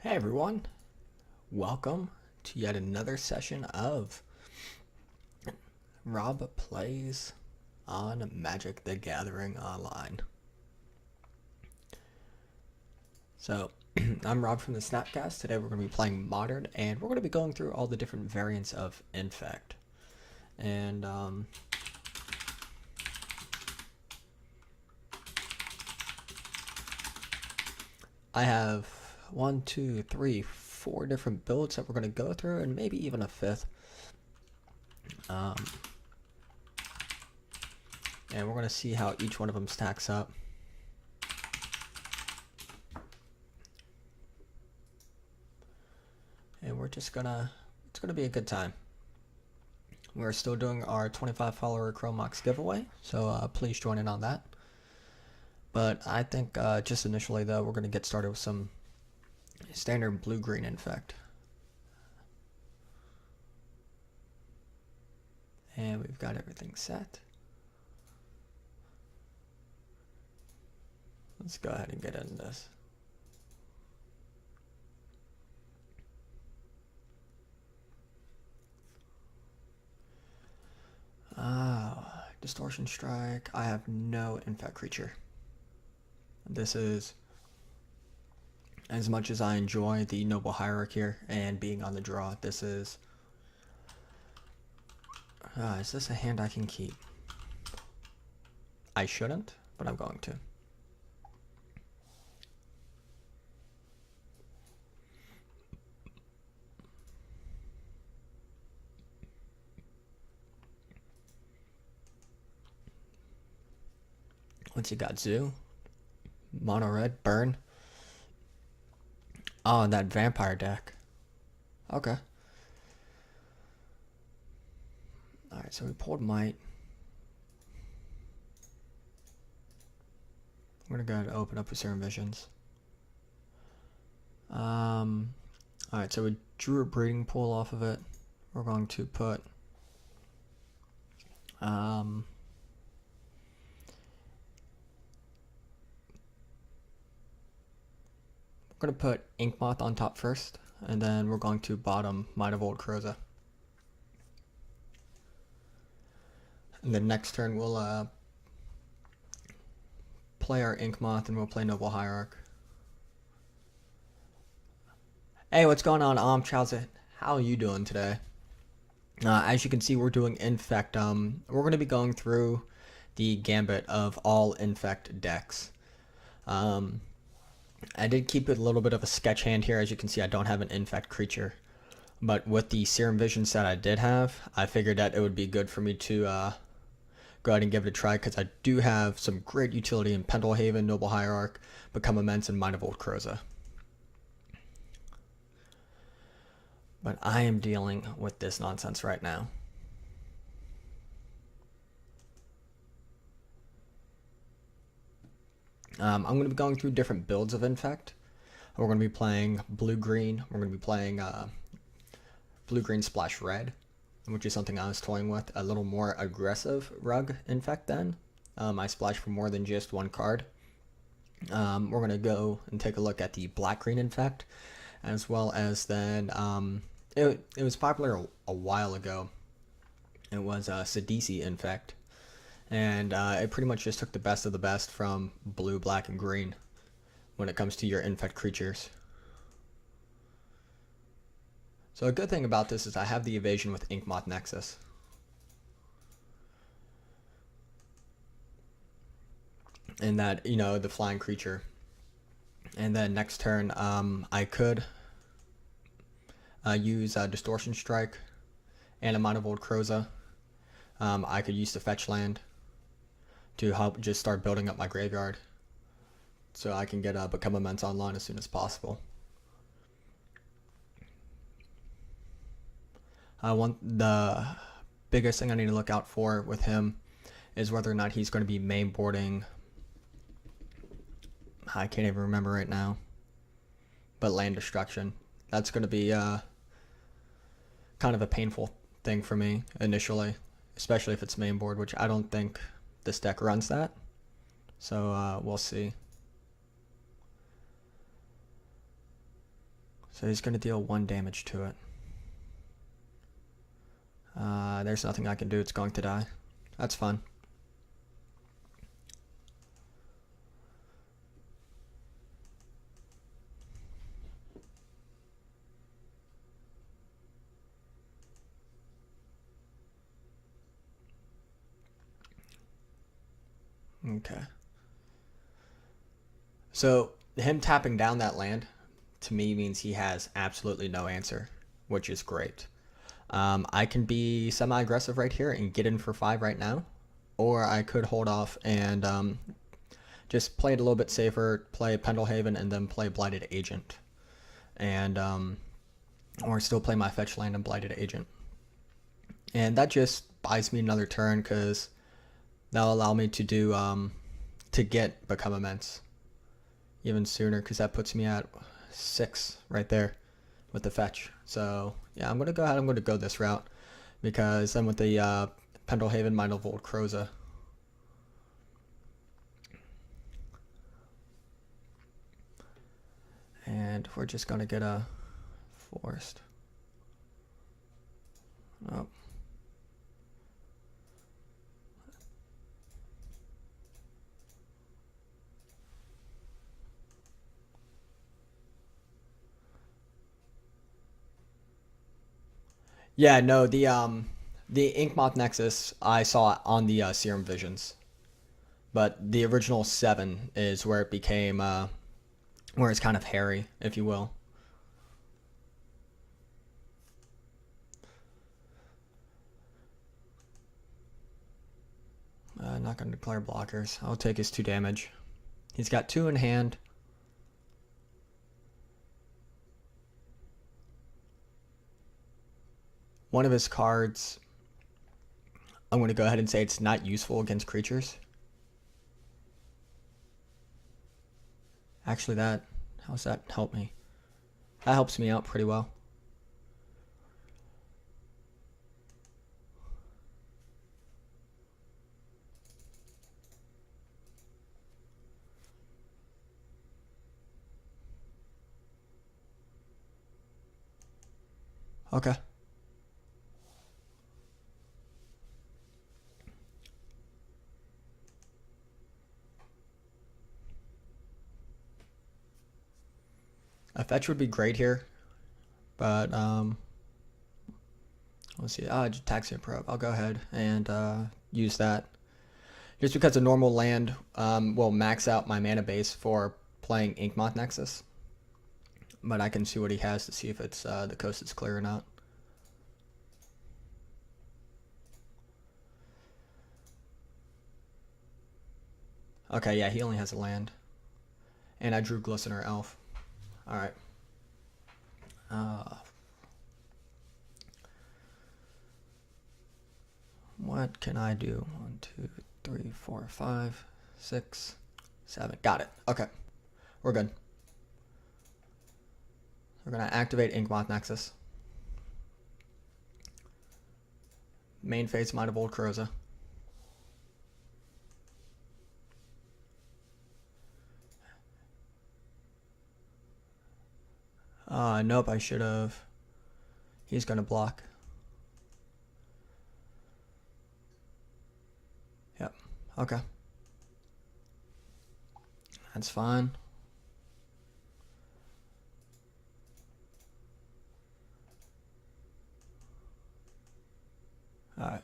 Hey everyone, welcome to yet another session of Rob Plays on Magic the Gathering Online. So, I'm Rob from TheSnapCast. Today we're going to be playing Modern, and we're going to be going through all the different variants of Infect. And, I have 4 different builds that we're going to go through, and maybe even a fifth. And we're going to see how each one of them stacks up. And we're just gonna, it's gonna be a good time. We're still doing our 25 follower Chromox giveaway, so please join in on that. But I think just initially though, we're gonna get started with some standard blue-green Infect. And we've got everything set. Let's go ahead and get into this. Distortion Strike. I have no Infect creature. This is, as much as I enjoy the Noble Hierarch here and being on the draw, this is this a hand I can keep? I shouldn't, but I'm going to. What's he got? Zoo? Mono red? Burn? Oh, that vampire deck. Okay. Alright, so we pulled Might. I'm gonna go ahead and open up with Serum Visions. Alright, so we drew a breeding pool off of it. We're going to put we're going to put Inkmoth on top first, and then we're going to bottom Might of Old Kroza. And then next turn we'll play our Inkmoth and we'll play Noble Hierarch. Hey, what's going on, Chowsett? How are you doing today? As you can see, we're doing Infect. We're going to be going through the gambit of all Infect decks. I did keep it a little bit of a sketch hand here. As you can see, I don't have an Infect creature. But with the Serum Vision set I did have, I figured that it would be good for me to go ahead and give it a try, because I do have some great utility in Pendelhaven, Noble Hierarch, Become Immense, and Might of Old Kroza. But I am dealing with this nonsense right now. I'm going to be going through different builds of Infect. We're going to be playing blue-green. We're going to be playing blue-green splash red, which is something I was toying with. A little more aggressive rug Infect then. I splash for more than just one card. We're going to go and take a look at the black-green Infect, as well as then it was popular a while ago. It was Sidisi Infect. And it pretty much just took the best of the best from blue, black, and green when it comes to your Infect creatures. So a good thing about this is I have the evasion with Inkmoth Nexus. And that, you know, the flying creature. And then next turn, I could use Distortion Strike and a Might of Old Kroza. I could use the fetch land to help just start building up my graveyard, so I can get Become Immense online as soon as possible. The biggest thing I need to look out for with him is whether or not he's going to be main boarding. I can't even remember right now, but land destruction. That's going to be kind of a painful thing for me initially, especially if it's main board, which I don't think this deck runs that. So we'll see. So he's going to deal 1 damage to it. There's nothing I can do. It's going to die. That's fun. Okay. So him tapping down that land to me means he has absolutely no answer, which is great. I can be semi-aggressive right here and get in for 5 right now, or I could hold off and just play it a little bit safer, play Pendelhaven, and then play Blighted Agent, and or still play my fetch land and Blighted Agent, and that just buys me another turn because that'll allow me to do to get Become Immense even sooner, because that puts me at 6 right there with the fetch. So yeah, I'm gonna go ahead. I'm gonna go this route because then with the Pendelhaven, Mind of Old Croza. And we're just gonna get a forest. Oh. Yeah, no, the Inkmoth Nexus I saw on the Serum Visions, but the original 7 is where it became where it's kind of hairy, if you will. Not going to declare blockers. I'll take his 2 damage. He's got 2 in hand. One of his cards, I'm going to go ahead and say it's not useful against creatures. Actually, how's that help me? That helps me out pretty well. Okay. A fetch would be great here, but let's see. Taxi Probe. I'll go ahead and use that. Just because a normal land will max out my mana base for playing Inkmoth Nexus. But I can see what he has to see if it's the coast is clear or not. Okay, yeah, he only has a land. And I drew Glistener Elf. Alright. What can I do? 1, 2, 3, 4, 5, 6, 7. Got it. Okay. We're good. We're going to activate Inkmoth Nexus. Main phase, Might of Old Croza. Nope, I should have. He's going to block. Yep. Okay. That's fine. Alright.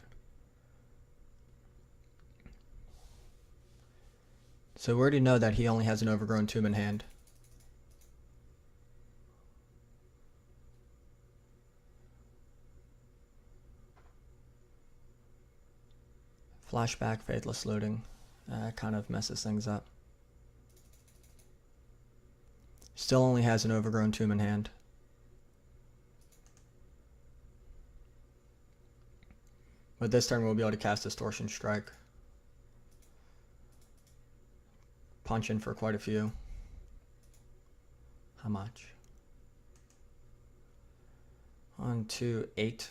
So we already know that he only has an Overgrown Tomb in hand. Flashback, Faithless Looting. Kind of messes things up. Still only has an Overgrown Tomb in hand. But this turn we'll be able to cast Distortion Strike. Punch in for quite a few. How much? 1, 2, 8.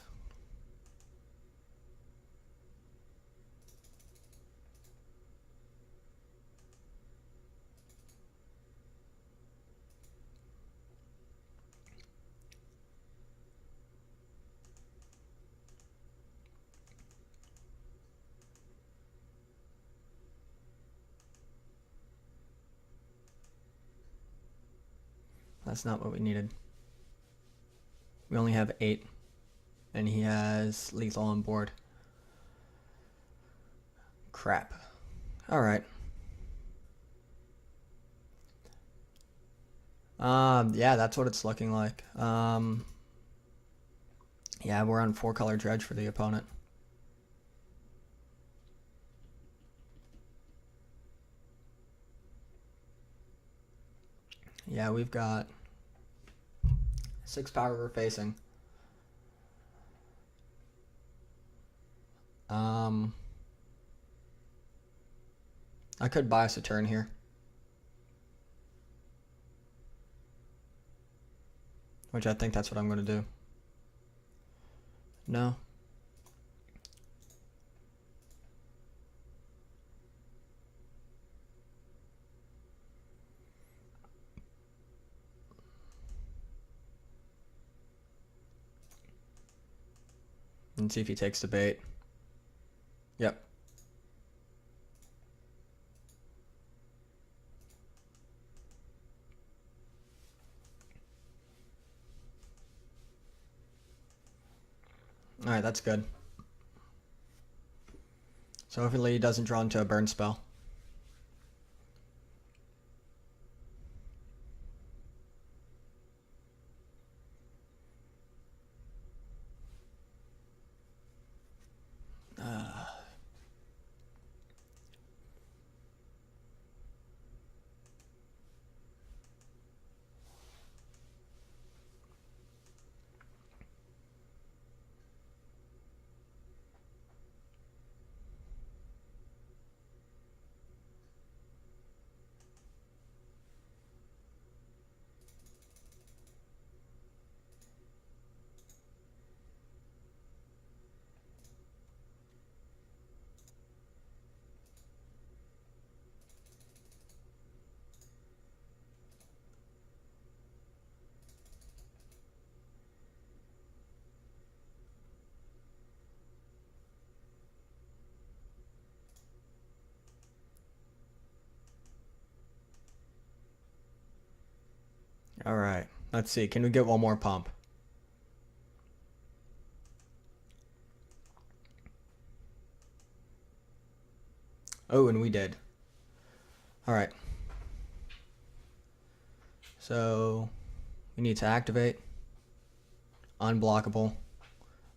That's not what we needed. We only have 8. And he has lethal on board. Crap. Alright. Yeah, that's what it's looking like. Yeah, we're on 4-color dredge for the opponent. Yeah, we've got 6 power we're facing. I could buy us a turn here. Which I think that's what I'm going to do. No. And see if he takes the bait. Yep. Alright, that's good. So hopefully he doesn't draw into a burn spell. Alright, let's see. Can we get one more pump? Oh, and we did. Alright. So, we need to activate, unblockable,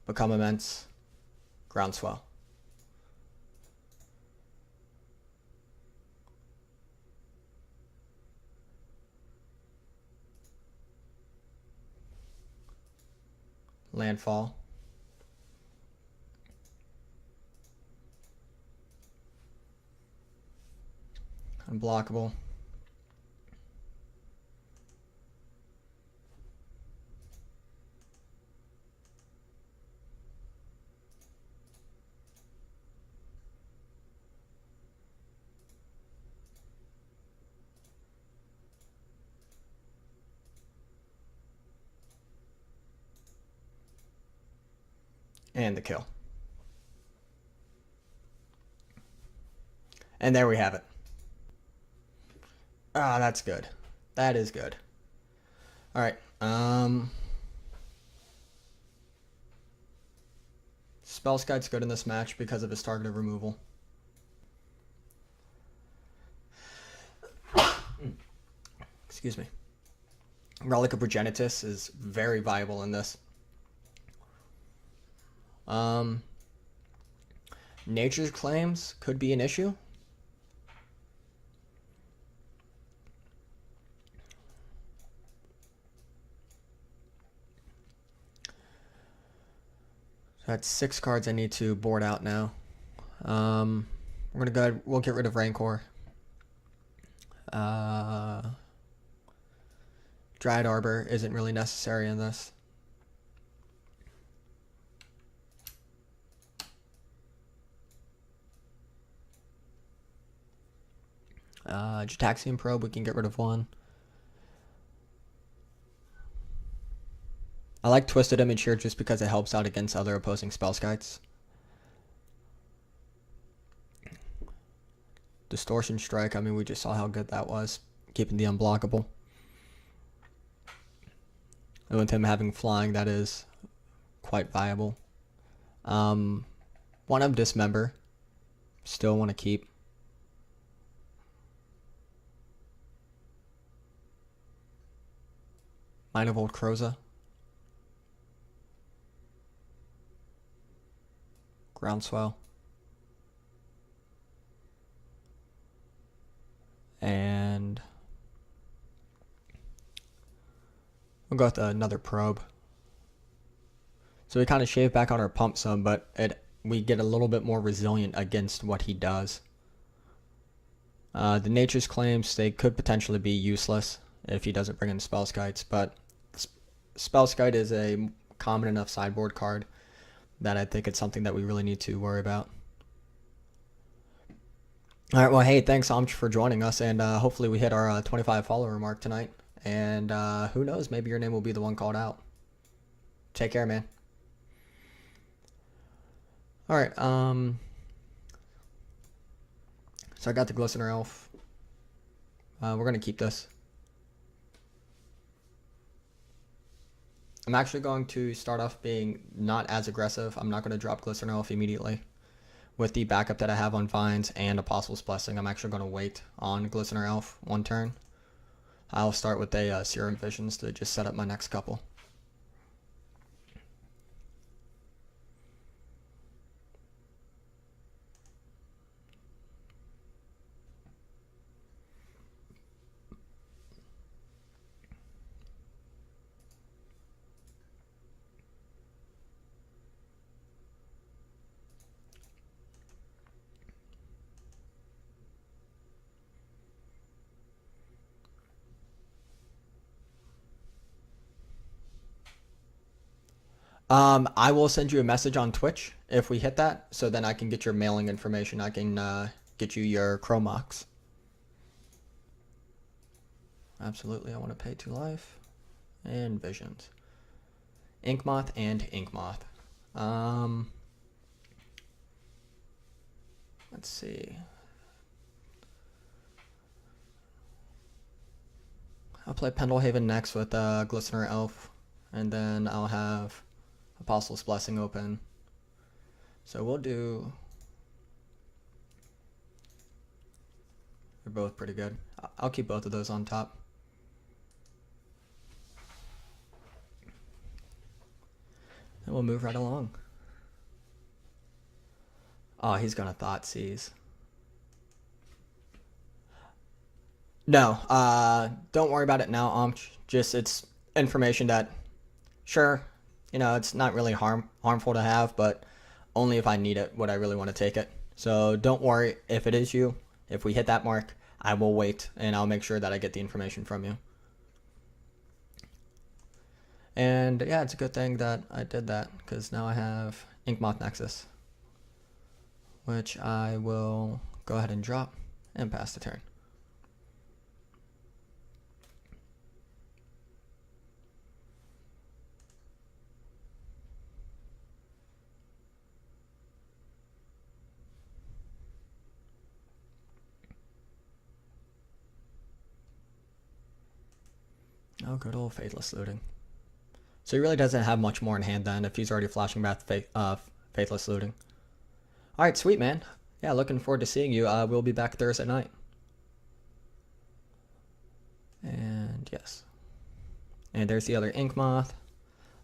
become immense, groundswell. Landfall. Unblockable. And the kill. And there we have it. Ah, that's good. That is good. Alright, Spellskite's good in this match because of his targeted removal. Excuse me. Relic of Progenitus is very viable in this. Nature's Claims could be an issue. So that's 6 cards I need to board out now. We're gonna go ahead, we'll get rid of Rancor. Dryad Arbor isn't really necessary in this. Jataxian Probe, we can get rid of 1. I like Twisted Image here just because it helps out against other opposing Spellskites. Distortion Strike, I mean, we just saw how good that was, keeping the unblockable. And with him having flying, that is quite viable. One of Dismember. Still want to keep. Mind of Old Croza. Groundswell. And we'll go with another probe. So we kind of shave back on our pump some, but we get a little bit more resilient against what he does. The Nature's Claims, they could potentially be useless if he doesn't bring in Spellskites, but Spellskite is a common enough sideboard card that I think it's something that we really need to worry about. Alright, well, hey, thanks, Amch, for joining us, and hopefully we hit our 25 follower mark tonight, and who knows, maybe your name will be the one called out. Take care, man. Alright, so I got the Glistener Elf. We're going to keep this. I'm actually going to start off being not as aggressive. I'm not going to drop Glistener Elf immediately. With the backup that I have on Vines and Apostle's Blessing, I'm actually going to wait on Glistener Elf one turn. I'll start with a Serum Visions to just set up my next couple. I will send you a message on Twitch if we hit that, so then I can get your mailing information. I can get you your Chromox. Absolutely, I want to pay 2 life. And Visions. Inkmoth and Inkmoth. Let's see. I'll play Pendlehaven next with Glistener Elf, and then I'll have Apostle's Blessing open. So we'll do... They're both pretty good. I'll keep both of those on top. And we'll move right along. Oh, he's gonna Thoughtseize. No, don't worry about it now, Just, it's information that, sure, you know, it's not really harmful to have, but only if I need it would I really want to take it. So don't worry if it is you. If we hit that mark, I will wait, and I'll make sure that I get the information from you. And yeah, it's a good thing that I did that, because now I have Inkmoth Nexus, which I will go ahead and drop and pass the turn. Oh, good old Faithless Looting. So he really doesn't have much more in hand then if he's already flashing back Faithless Looting. Alright, sweet, man. Yeah, looking forward to seeing you. We'll be back Thursday night. And yes. And there's the other Inkmoth.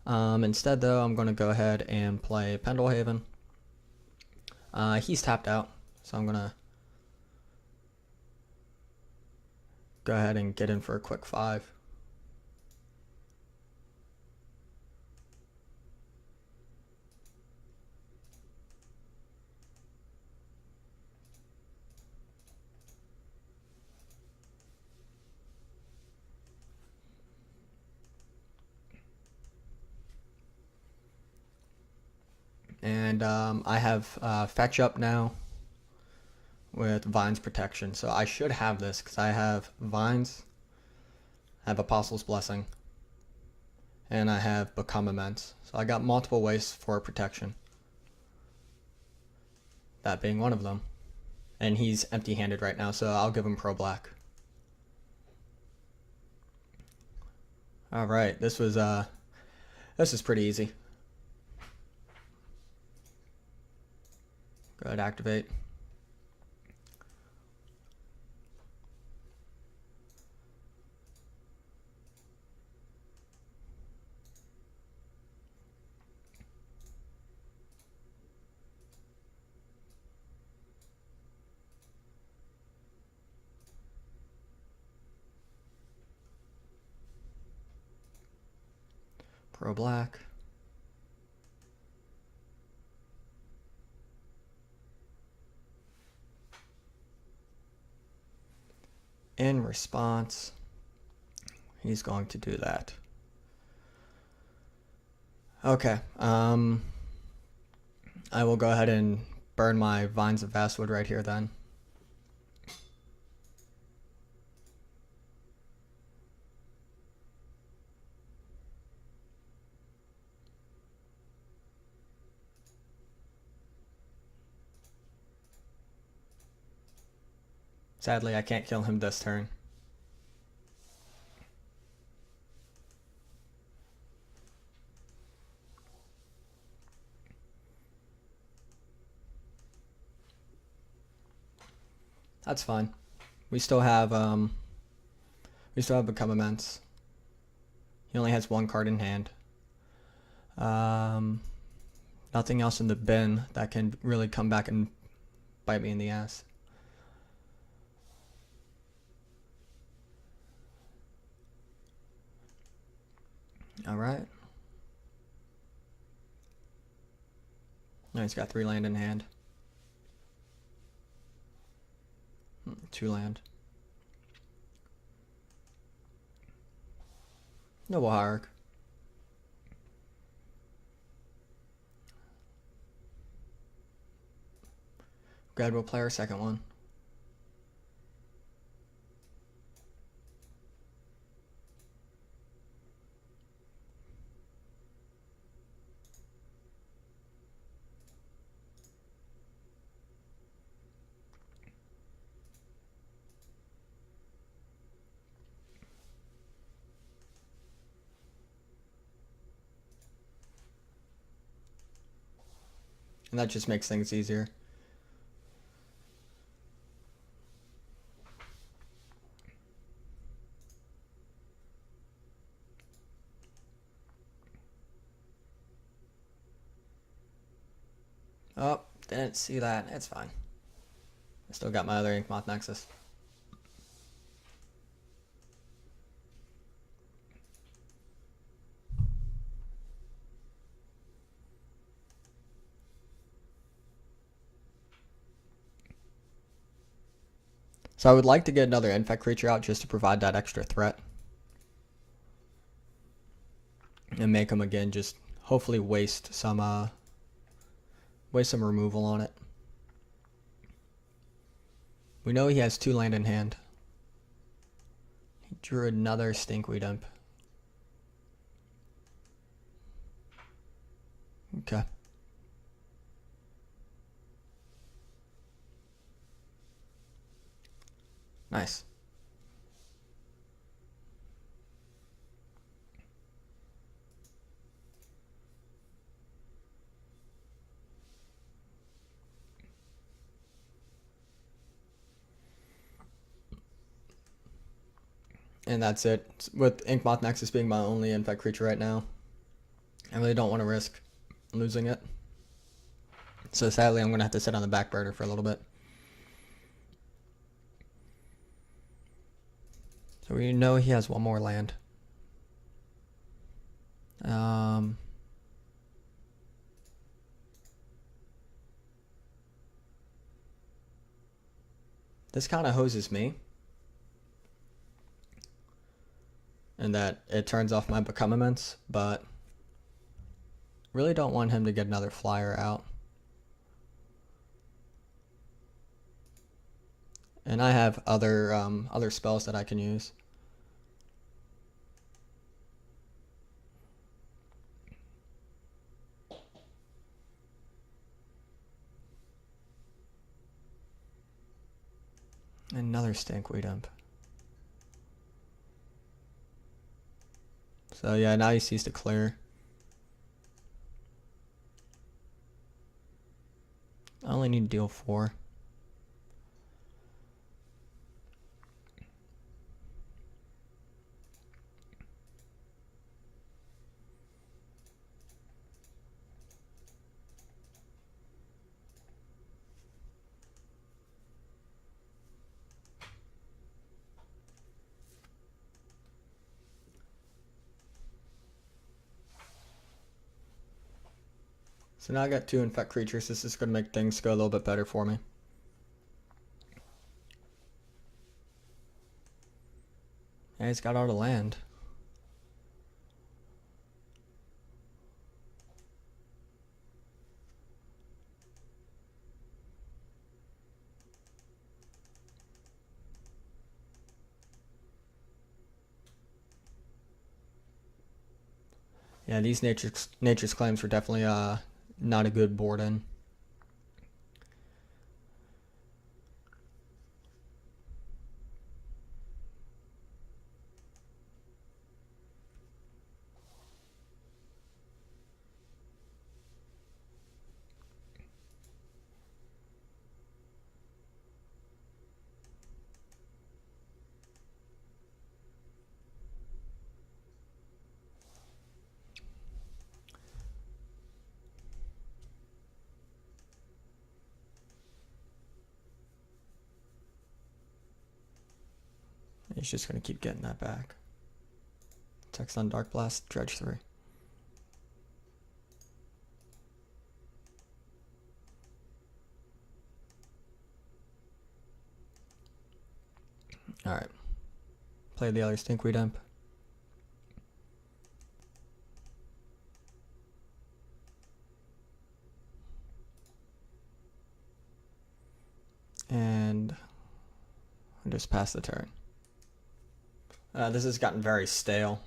Instead, though, I'm going to go ahead and play Pendlehaven. He's tapped out, so I'm going to go ahead and get in for a quick 5. And I have Fetch up now with Vines Protection. So I should have this because I have Vines, I have Apostle's Blessing, and I have Become Immense. So I got multiple ways for protection. That being one of them. And he's empty-handed right now, so I'll give him Pro Black. Alright, this was This is pretty easy. Go ahead, activate. Pro black. In response, he's going to do that. Okay, I will go ahead and burn my Vines of Vastwood right here then. Sadly, I can't kill him this turn. That's fine. We still have Become Immense. He only has one card in hand. Nothing else in the bin that can really come back and bite me in the ass. Alright. Now he's got 3 land in hand. 2 land. Noble Hierarch. Good, we'll play our second one. And that just makes things easier. Oh, didn't see that. It's fine. I still got my other Inkmoth Nexus. So I would like to get another Infect creature out just to provide that extra threat. And make him again just hopefully waste some removal on it. We know he has 2 land in hand. He drew another Stinkweed Imp. Okay. Nice. And that's it. With Inkmoth Nexus being my only Infect creature right now, I really don't want to risk losing it. So sadly, I'm going to have to sit on the back burner for a little bit. So we know he has 1 more land. This kind of hoses me. And that it turns off my Become Immense, but really don't want him to get another flyer out. And I have other spells that I can use. Another Stinkweed Imp. So yeah, now he sees to clear. I only need to deal 4. So now I got 2 infect creatures. This is going to make things go a little bit better for me. Yeah, he's got all the land. Yeah, these nature's claims were definitely not a good board in. He's just going to keep getting that back. Text on Dark Blast, Dredge 3. Alright. Play the other Stinkweed Imp. And I'll just pass the turn. This has gotten very stale.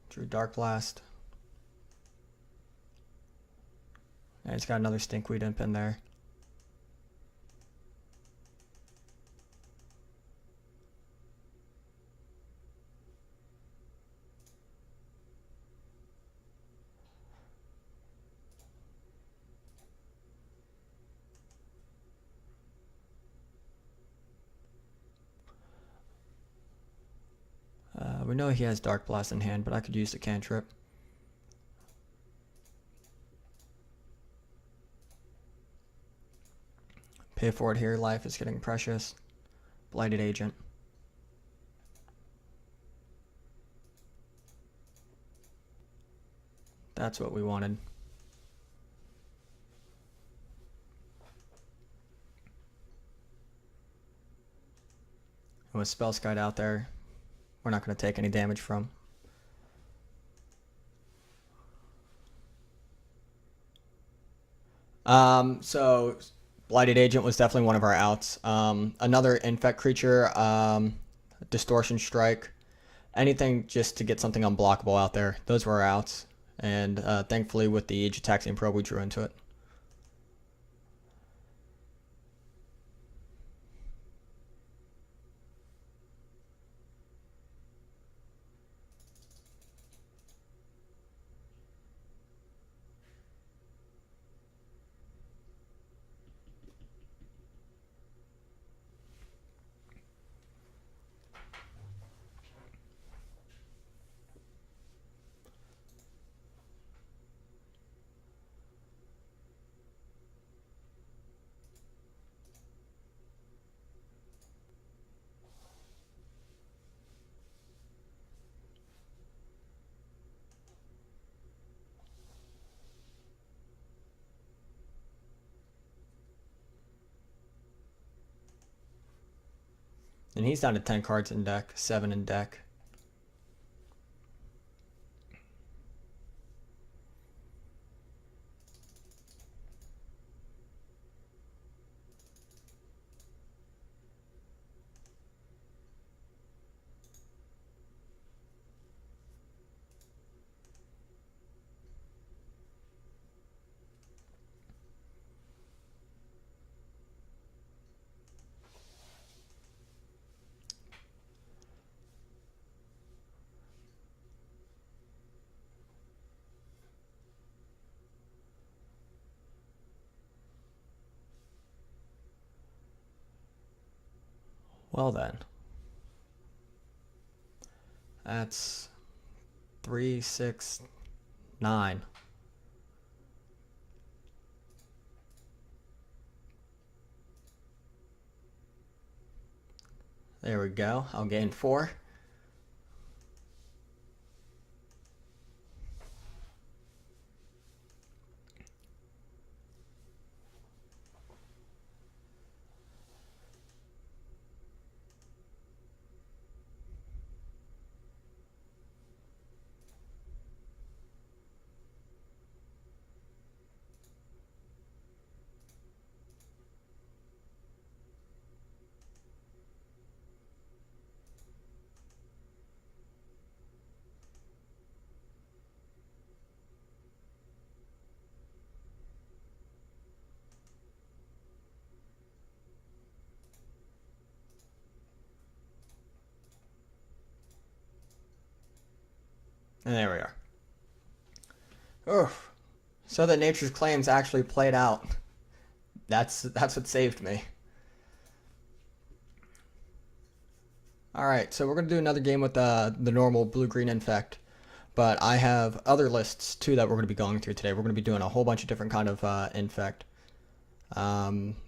Drew Dark Blast. And he's got another Stinkweed Imp in there. We know he has Dark Blast in hand, but I could use the cantrip. Pay for it here, life is getting precious. Blighted Agent. That's what we wanted. And with Spellskite out there, we're not going to take any damage from. So Blighted Agent was definitely one of our outs. Another Infect creature, Distortion Strike, anything just to get something unblockable out there. Those were our outs. And thankfully with the Agitaxian Probe we drew into it. And he's down to 10 cards in deck, 7 in deck. Well then, that's 3, 6, 9. There we go. I'll gain 4. And there we are. Oof. So that nature's claims actually played out. That's what saved me. Alright, so we're going to do another game with the normal blue-green infect. But I have other lists too that we're going to be going through today. We're going to be doing a whole bunch of different kind of infect. We're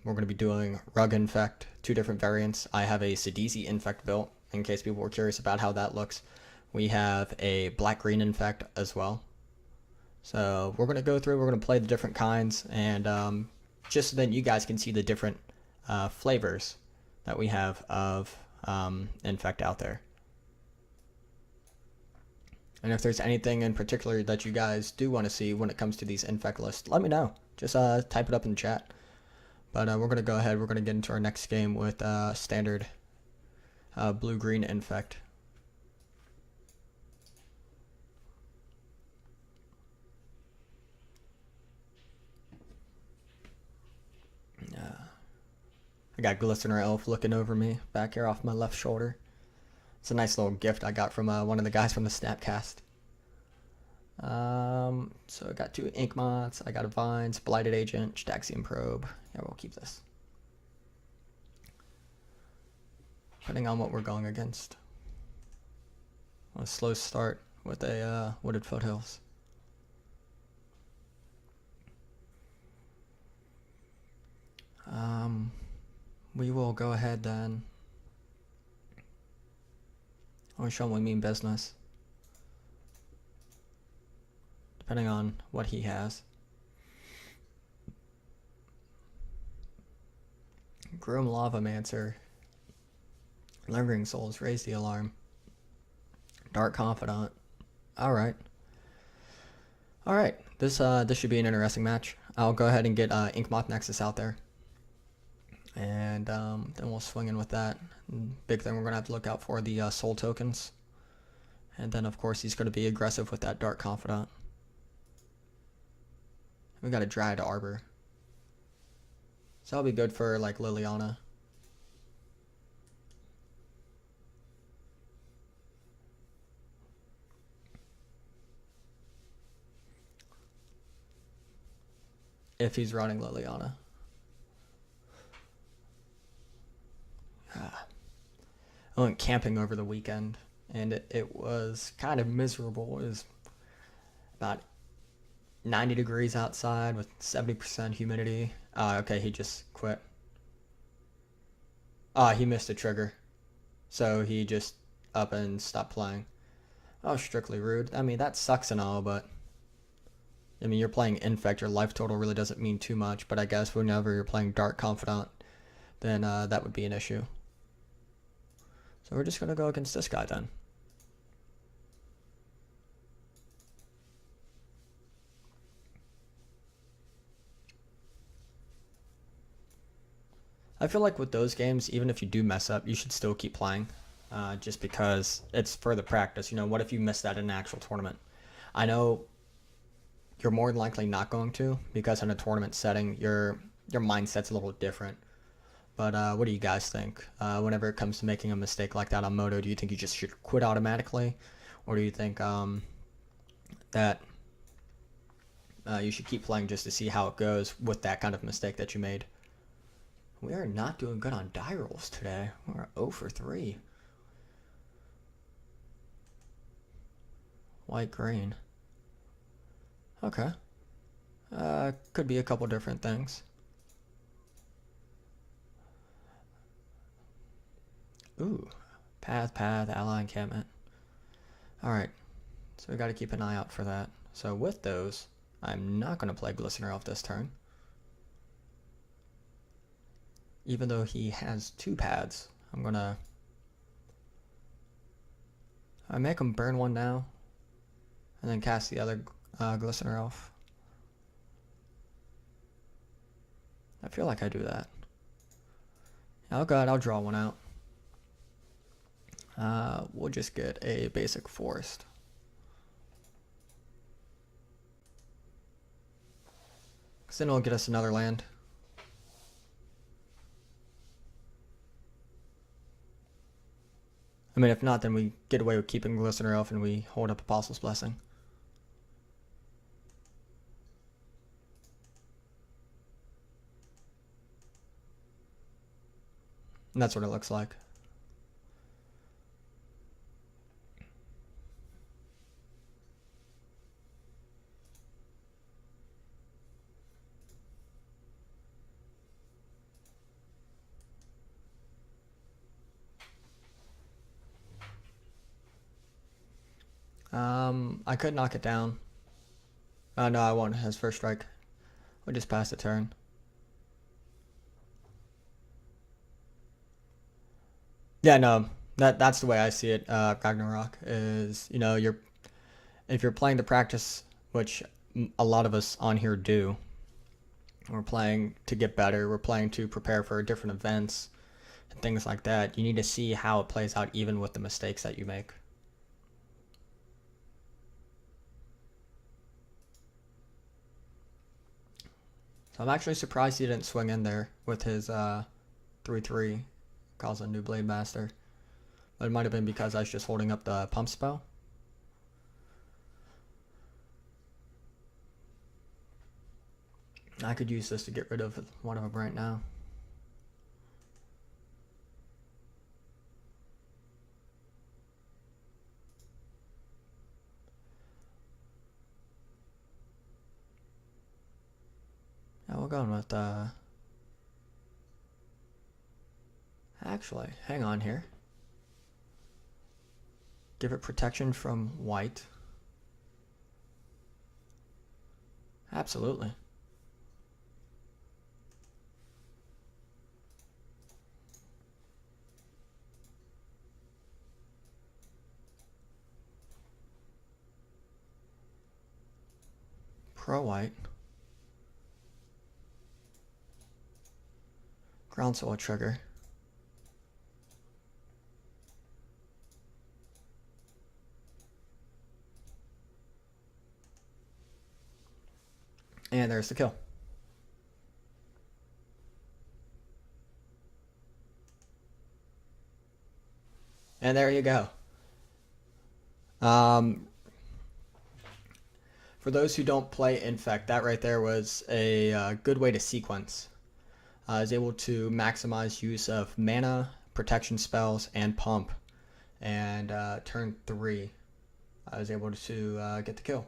going to be doing rug infect, 2 different variants. I have a Sidisi infect built, in case people were curious about how that looks. We have a black-green infect as well. So we're going to go through, we're going to play the different kinds, and just so then you guys can see the different flavors that we have of infect out there. And if there's anything in particular that you guys do want to see when it comes to these infect lists, let me know. Just type it up in the chat. But we're going to go ahead, we're going to get into our next game with standard blue-green infect. I got Glistener Elf looking over me back here off my left shoulder. It's a nice little gift I got from one of the guys from the TheSnapCast. So I got 2 Ink Moths, I got a Vines, Blighted Agent, Staxium Probe. Yeah, we'll keep this. Depending on what we're going against. A slow start with a Wooded Foothills. We will go ahead then. I'll show him we mean business. Depending on what he has. Grom Lavamancer. Lingering Souls, raise the alarm. Dark Confidant. Alright. Alright, this should be an interesting match. I'll go ahead and get Inkmoth Nexus out there. And then we'll swing in with that. Big thing we're going to have to look out for the soul tokens. And then of course he's going to be aggressive with that Dark Confidant. We got a Dryad Arbor. So that'll be good for like Liliana. If he's running Liliana. I went camping over the weekend, and it was kind of miserable. It was about 90 degrees outside with 70% humidity. Okay, he just quit. He missed a trigger. So he just up and stopped playing. Oh, strictly rude. I mean, that sucks and all, but I mean, you're playing Infect, your life total really doesn't mean too much, but I guess whenever you're playing Dark Confidant, then that would be an issue. So we're just going to go against this guy then. I feel like with those games, even if you do mess up, you should still keep playing. Just because it's further practice. You know, what if you miss that in an actual tournament? I know you're more than likely not going to, because in a tournament setting, your mindset's a little different. But what do you guys think? Whenever it comes to making a mistake like that on Moto, do you think you just should quit automatically? Or do you think that you should keep playing just to see how it goes with that kind of mistake that you made? We are not doing good on die rolls today. We're 0 for 3. White, green. Okay. Could be a couple different things. Ooh. Path, ally encampment. Alright. So we gotta keep an eye out for that. So with those, I'm not gonna play Glistener Elf this turn. Even though he has 2 paths, I'm gonna... I make him burn one now, and then cast the other Glistener Elf. I feel like I do that. Oh god, I'll draw one out. We'll just get a basic forest. Because then it'll get us another land. I mean, if not, then we get away with keeping Glistener Elf and we hold up Apostle's Blessing. And that's what it looks like. I could knock it down. No, I won't. His first strike. We'll just pass the turn. Yeah, no, that's the way I see it. Ragnarok is, you know, if you're playing to practice, which a lot of us on here do. We're playing to get better. We're playing to prepare for different events and things like that. You need to see how it plays out, even with the mistakes that you make. So I'm actually surprised he didn't swing in there with his 3/3, calls a new Blade Master. But it might have been because I was just holding up the pump spell. I could use this to get rid of one of them right now. Yeah, we're going with actually, hang on here. Give it protection from white. Absolutely. Pro white. Groundswell trigger. And there's the kill. And there you go. For those who don't play Infect, that right there was a good way to sequence. I was able to maximize use of mana, protection spells, and pump. And turn 3, I was able to get the kill.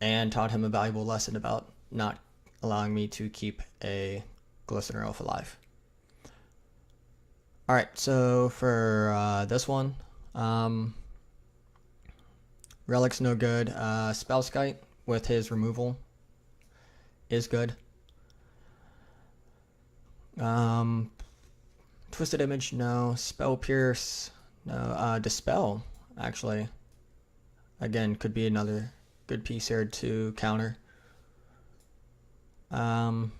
And taught him a valuable lesson about not allowing me to keep a Glistener Elf alive. Alright, so for this one, Relic's no good. Spellskite with his removal is good. Twisted Image, no. Spell Pierce, no. Dispel, actually. Again, could be another good piece here to counter. So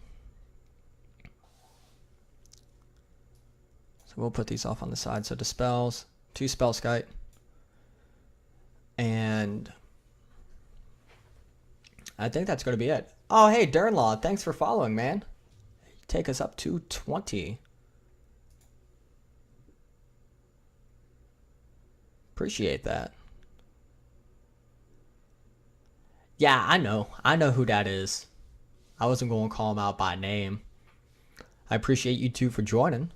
we'll put these off on the side. So Dispels, 2 Spellskite, and I think that's going to be it. Oh, hey, Dernlaw, thanks for following, man. Take us up to 20. Appreciate that. Yeah, I know. I know who that is. I wasn't going to call him out by name. I appreciate you two for joining.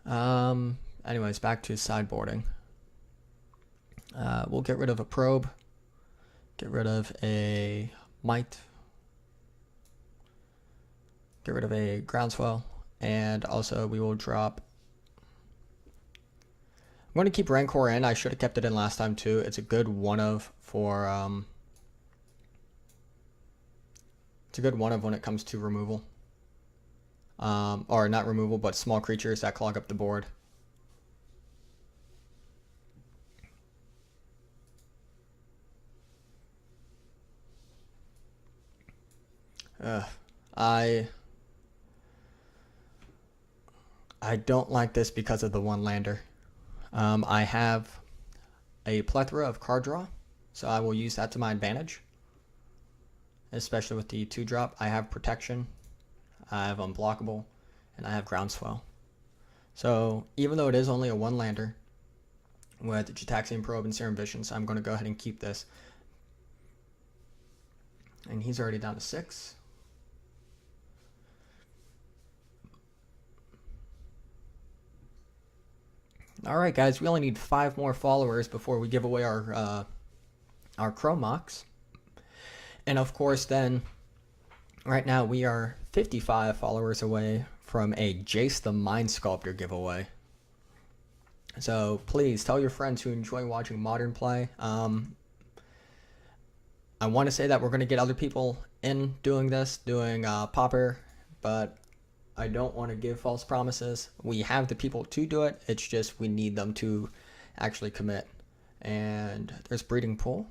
Anyways, back to sideboarding. We'll get rid of a probe. Get rid of a might. Get rid of a groundswell. And also we will drop... I'm going to keep Rancor in. I should have kept it in last time too. It's a good one of for... It's a good one of when it comes to removal. Or not removal, but small creatures that clog up the board. I don't like this because of the one lander. I have a plethora of card draw, so I will use that to my advantage. Especially with the 2-drop, I have protection, I have unblockable, and I have groundswell. So even though it is only a one lander with Gitaxian Probe and Serum Visions, I'm going to go ahead and keep this. And he's already down to 6. Alright guys, we only need 5 more followers before we give away our Chromox. And of course then, right now we are 55 followers away from a Jace the Mind Sculptor giveaway. So please tell your friends who enjoy watching Modern play. I want to say that we're going to get other people in doing this, doing Popper, but I don't want to give false promises. We have the people to do it. It's just we need them to actually commit. And there's Breeding Pool.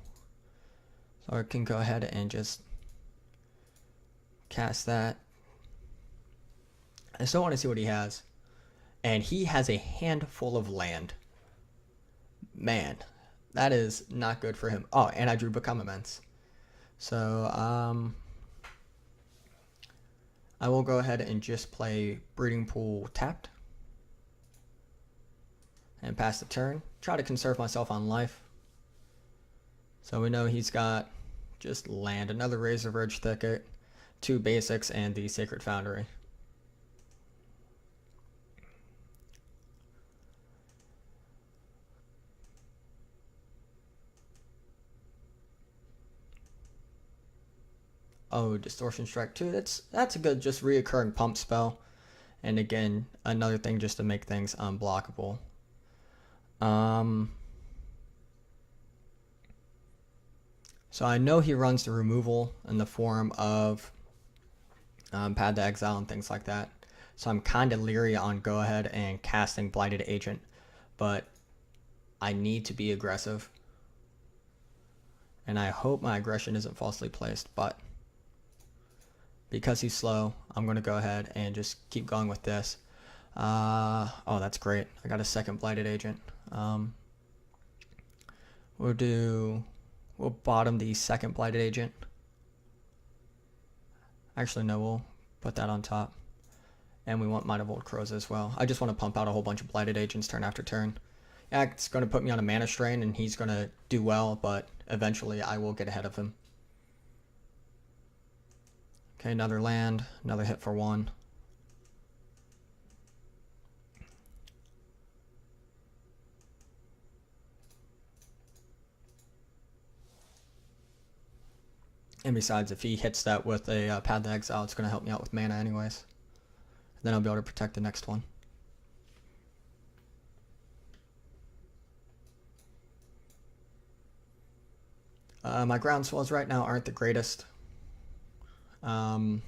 So I can go ahead and just cast that. I still want to see what he has. And he has a handful of land. Man, that is not good for him. Oh, and I drew Become Immense. So, I will go ahead and just play Breeding Pool tapped. And pass the turn. Try to conserve myself on life. So we know he's got just land, another Razor Verge Thicket, 2 basics, and the Sacred Foundry. Oh, Distortion Strike 2. That's a good just reoccurring pump spell. And again, another thing just to make things unblockable. So I know he runs the removal in the form of Pad to Exile and things like that. So I'm kind of leery on go ahead and casting Blighted Agent. But I need to be aggressive. And I hope my aggression isn't falsely placed, but because he's slow, I'm going to go ahead and just keep going with this. Oh, that's great. I got a second Blighted Agent. We'll bottom the second Blighted Agent. Actually, no, we'll put that on top. And we want Might of Old Crows as well. I just want to pump out a whole bunch of Blighted Agents turn after turn. Yeah, it's going to put me on a mana strain, and he's going to do well, but eventually I will get ahead of him. Okay, another land, another hit for 1. And besides, if he hits that with a Path to Exile, it's going to help me out with mana anyways. Then I'll be able to protect the next one. My groundswells right now aren't the greatest. I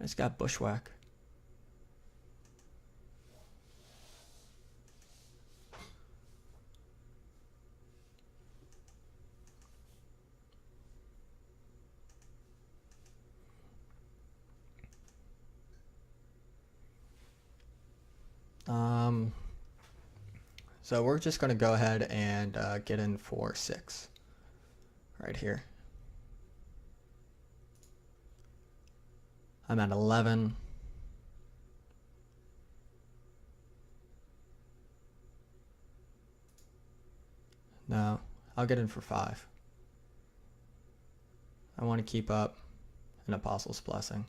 just got Bushwhack. So we're just going to go ahead and get in for 6 right here. I'm at 11. No, I'll get in for 5. I want to keep up an Apostle's Blessing.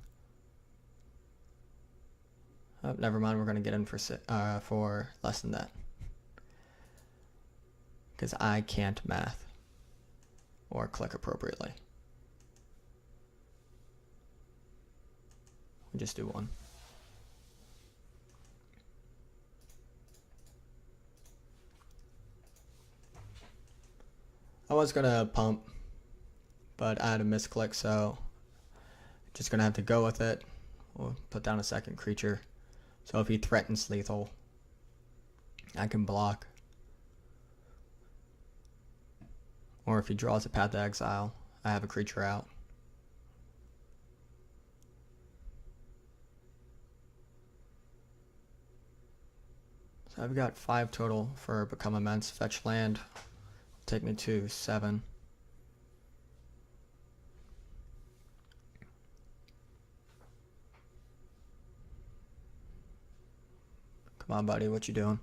Oh, never mind. We're going to get in for less than that. Because I can't math or click appropriately. We'll just do 1. I was going to pump, but I had a misclick, so just going to have to go with it. We'll put down a second creature. So if he threatens lethal, I can block. Or if he draws a Path to Exile, I have a creature out. So I've got 5 total for Become Immense. Fetch land. Take me to 7. Come on, buddy. What you doing?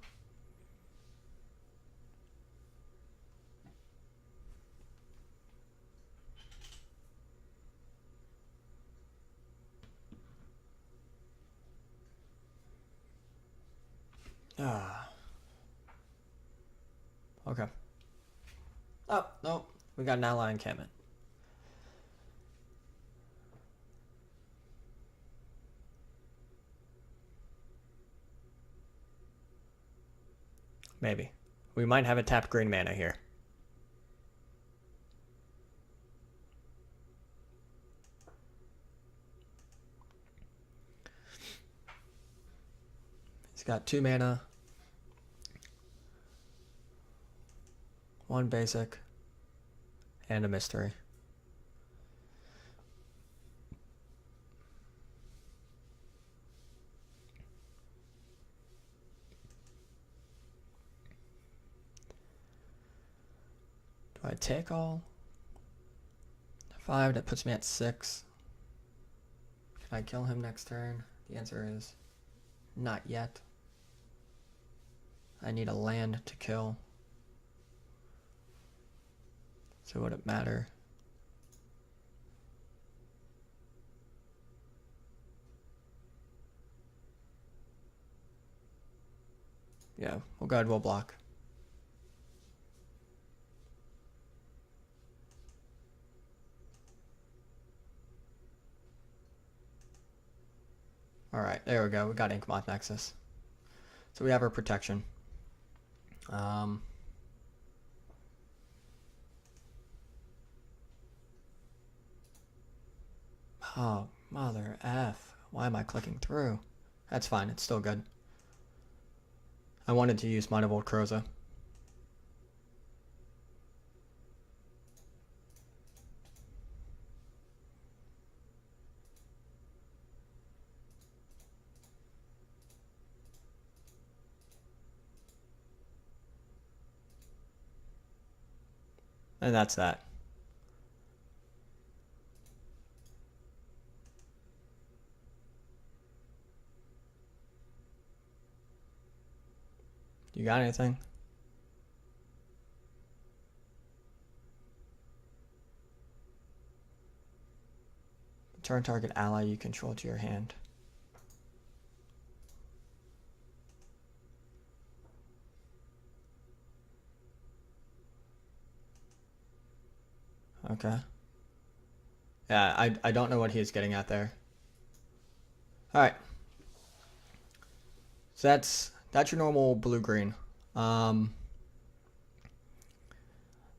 Okay. Oh, no. We got an ally encampment. Maybe. We might have a tapped green mana here. He's got 2 mana. 1 basic. And a mystery. Do I take all? 5, that puts me at 6. Can I kill him next turn? The answer is not yet. I need a land to kill. So would it matter? Yeah, we'll go ahead, we'll block. Alright, there we go. We got Inkmoth Nexus. So we have our protection. Oh, mother F. Why am I clicking through? That's fine, it's still good. I wanted to use Might of Old Kroza. And that's that. You got anything? Return target ally you control to your hand. Okay. Yeah, I don't know what he's getting at there. Alright. So that's your normal blue-green.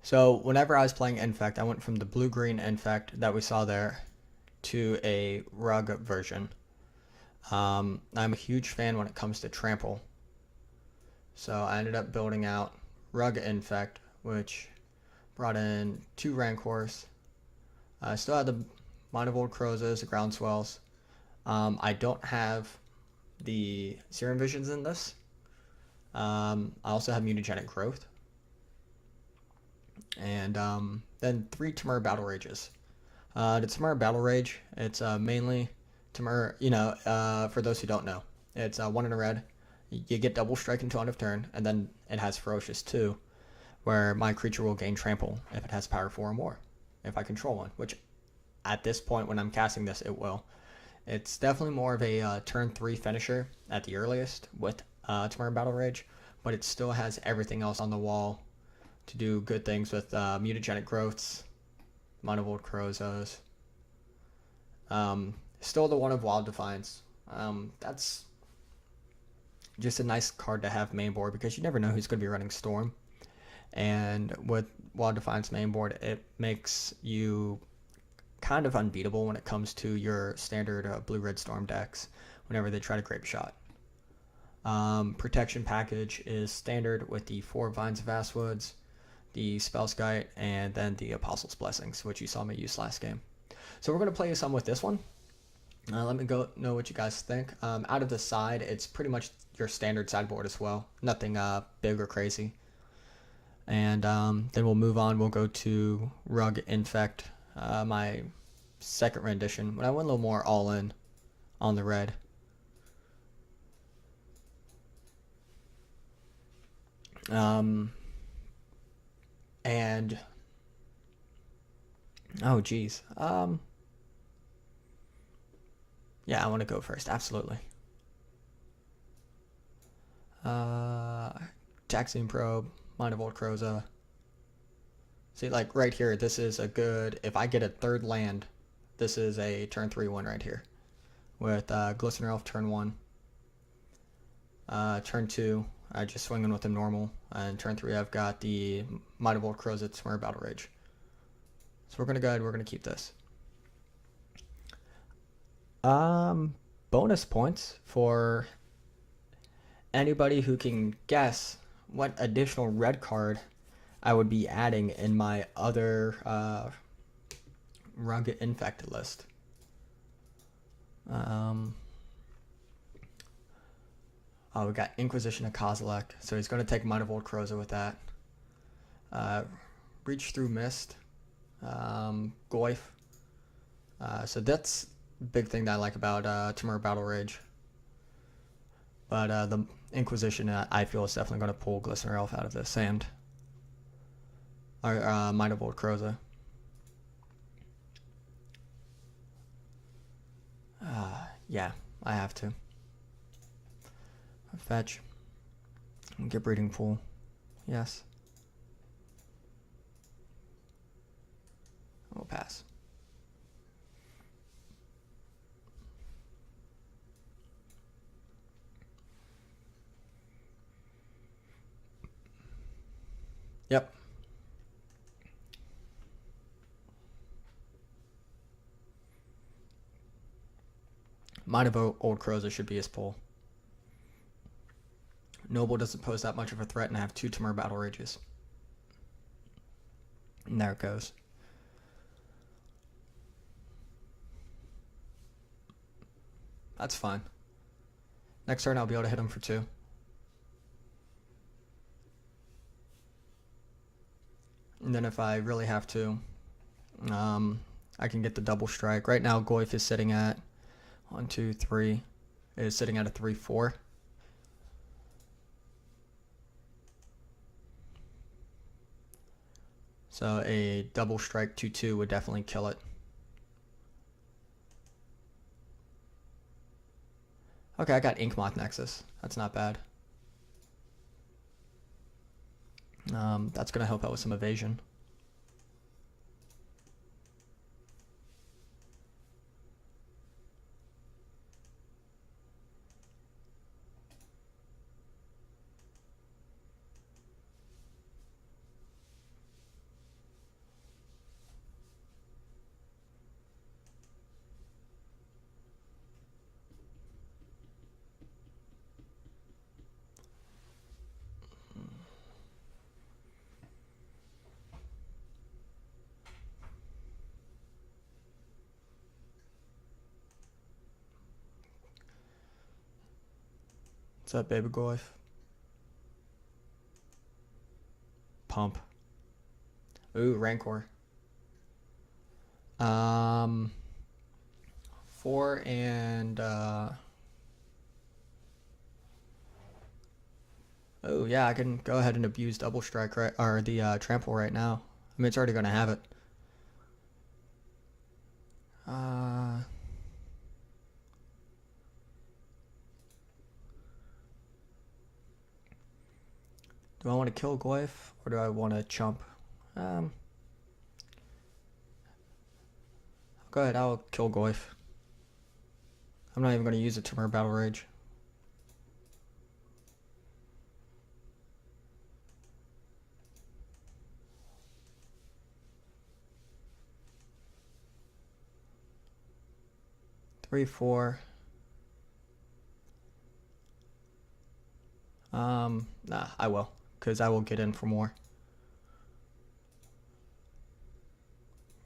So whenever I was playing Infect, I went from the blue-green Infect that we saw there to a rug version. I'm a huge fan when it comes to trample. So I ended up building out Rug Infect, which brought in 2 Rancors. I still had the Might of Old Crozas, the Groundswells. I don't have the Serum Visions in this. I also have Mutagenic Growth. And then 3 Temur Battle Rages. The Temur Battle Rage, it's mainly Temur, for those who don't know. It's 1 in a red. You get double strike until end of turn, and then it has Ferocious too, where my creature will gain trample if it has power 4 or more, if I control one, which at this point when I'm casting this, it will. It's definitely more of a turn 3 finisher at the earliest with Tomorrow Battle Rage, but it still has everything else on the wall to do good things with mutagenic growths, Monovolt Crozos. Still the one of Wild Defiance. That's just a nice card to have main board because you never know who's going to be running Storm. And with Wild Defiance main board, it makes you kind of unbeatable when it comes to your standard blue-red Storm decks whenever they try to Grape Shot. Protection package is standard with the 4 Vines of Vastwoods, the Spellskite, and then the Apostle's Blessings, which you saw me use last game. So we're going to play some with this one. Let me know what you guys think. Out of the side, it's pretty much your standard sideboard as well. Nothing big or crazy. And then we'll move on. We'll go to Rug Infect, my second rendition. When I went a little more all-in on the red. And oh geez. Yeah, I want to go first. Absolutely. Taxian Probe, Mind of Old Croza. See, like right here, this is a good. If I get a third land, this is a turn 3 one right here. With Glistener Elf turn 1. Turn 2, I just swing in with him normal. And turn 3, I've got the Might of Old Crows at Smurr Battle Rage. So we're going to go ahead, we're going to keep this. Bonus points for anybody who can guess what additional red card I would be adding in my other Rug Infect list. Oh, we got Inquisition of Kozilek, so he's going to take Might of Old Croza with that. Reach Through Mist, Goyf. So that's a big thing that I like about Tomorrow Battle Rage. But the Inquisition, I feel, is definitely going to pull Glistener Elf out of the sand. Or Might of Old Croza. Yeah, I have to. Fetch. Get Breeding Pool. Yes. We'll pass. Yep. Might of Old Croza should be his pull. Noble doesn't pose that much of a threat, and I have 2 Tomorrow Battle Rages. And there it goes. That's fine. Next turn I'll be able to hit him for 2. And then if I really have to, I can get the double strike. Right now Goyf is sitting at 1, 2, 3. It is sitting at a 3-4. So a double strike 2-2 would definitely kill it. Okay, I got Inkmoth Nexus. That's not bad. That's going to help out with some evasion. What's up, baby Goyf? Pump. Ooh, Rancor. 4 and Oh yeah, I can go ahead and abuse double strike right, or the trample right now. I mean, it's already gonna have it. Do I want to kill Goyf or do I want to chump? Go ahead, I'll kill Goyf. I'm not even going to use a Timur Battle Rage. Three, four. Nah, I will, because I will get in for more.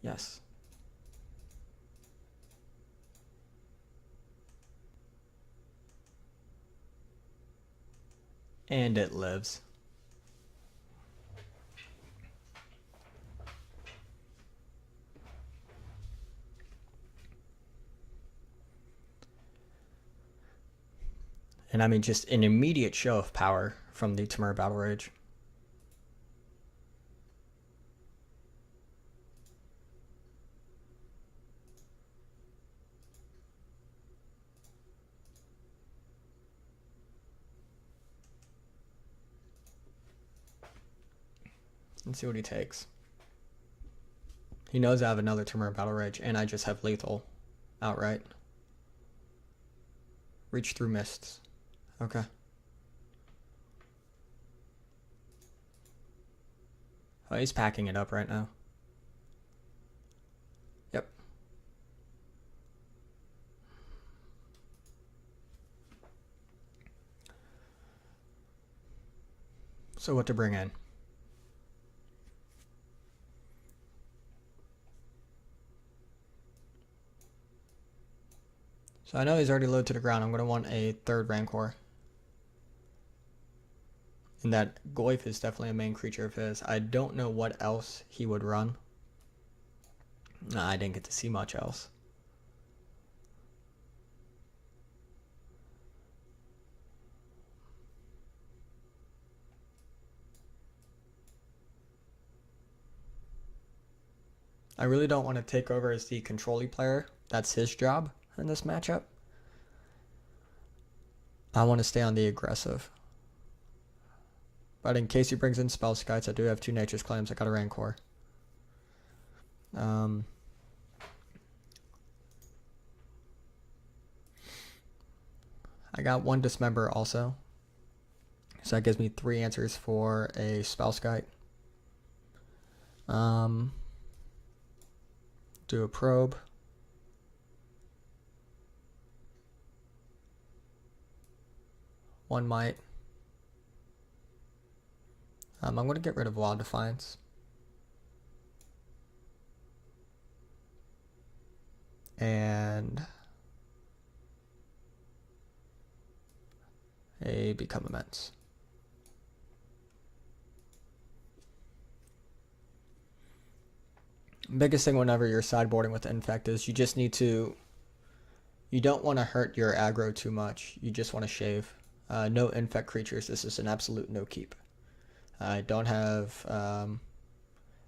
Yes. And it lives. And I mean, just an immediate show of power from the Timur Battle Rage. Let's see what he takes. He knows I have another Timur Battle Rage, and I just have lethal outright. Reach through mists. Okay. Oh, he's packing it up right now. Yep. So what to bring in? So I know he's already low to the ground. I'm going to want a third Rancor. And that Goyf is definitely a main creature of his. I don't know what else he would run. I didn't get to see much else. I really don't want to take over as the controlly player. That's his job in this matchup. I want to stay on the aggressive. But in case he brings in Spell Skites, I do have two Nature's Claims. I got a Rancor. I got one Dismember also. So that gives me 3 answers for a Spell Skite. Do a Probe. One Might. I'm going to get rid of Wild Defiance. And a Become Immense. Biggest thing whenever you're sideboarding with Infect is you just need to, you don't want to hurt your aggro too much. You just want to shave. No Infect creatures. This is an absolute no keep. I don't have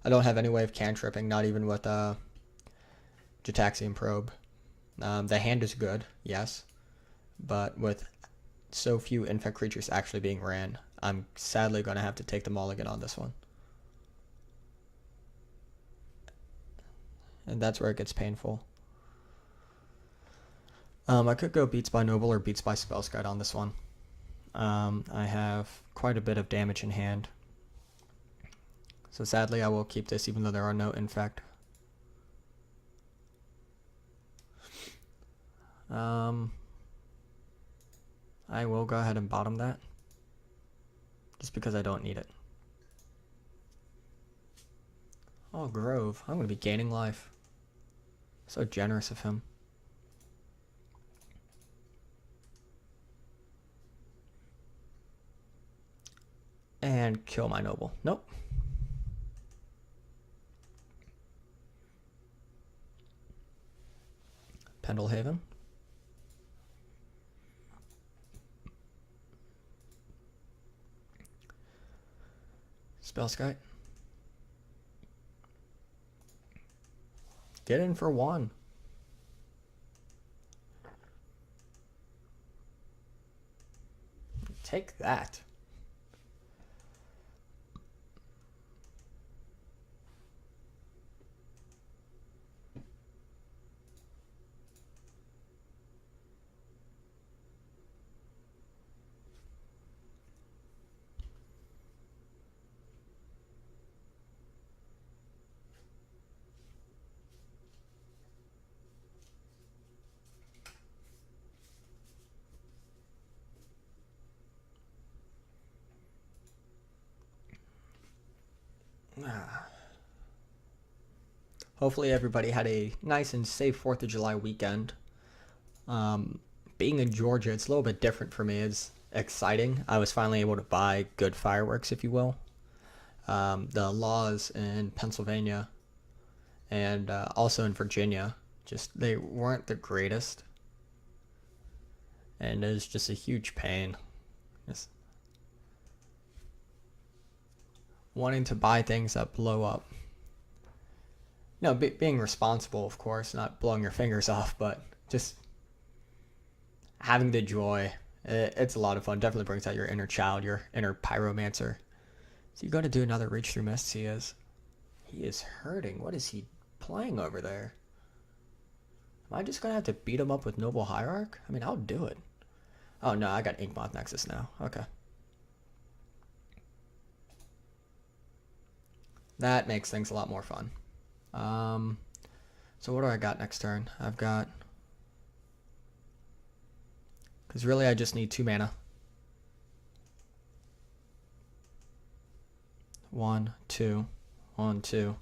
any way of cantripping, not even with Jataxian Probe. The hand is good, yes, but with so few Infect creatures actually being ran, I'm sadly going to have to take the mulligan on this one. And that's where it gets painful. I could go Beats by Noble or Beats by Spellskite on this one. I have quite a bit of damage in hand. So sadly I will keep this even though there are no Infect. I will go ahead and bottom that. Just because I don't need it. Oh, Grove. I'm going to be gaining life. So generous of him. And kill my noble. Nope. Pendlehaven. Spell Sky. Get in for one. Take that. Hopefully everybody had a nice and safe 4th of July weekend. Being in Georgia, it's a little bit different for me. It's exciting. I was finally able to buy good fireworks, if you will. The laws in Pennsylvania and also in Virginia, just they weren't the greatest. And it was just a huge pain. Just wanting to buy things that blow up. You know, being responsible, of course, not blowing your fingers off, but just having the joy. It's a lot of fun. Definitely brings out your inner child, your inner pyromancer. So you got to do another reach through mists. He is hurting. What is he playing over there? Am I just gonna have to beat him up with Noble Hierarch? I mean, I'll do it. Oh no, I got Inkmoth Nexus now. Okay. That makes things a lot more fun. So what do I got next turn? I've got... Because really I just need 2 mana. 1, 2, 1, 2.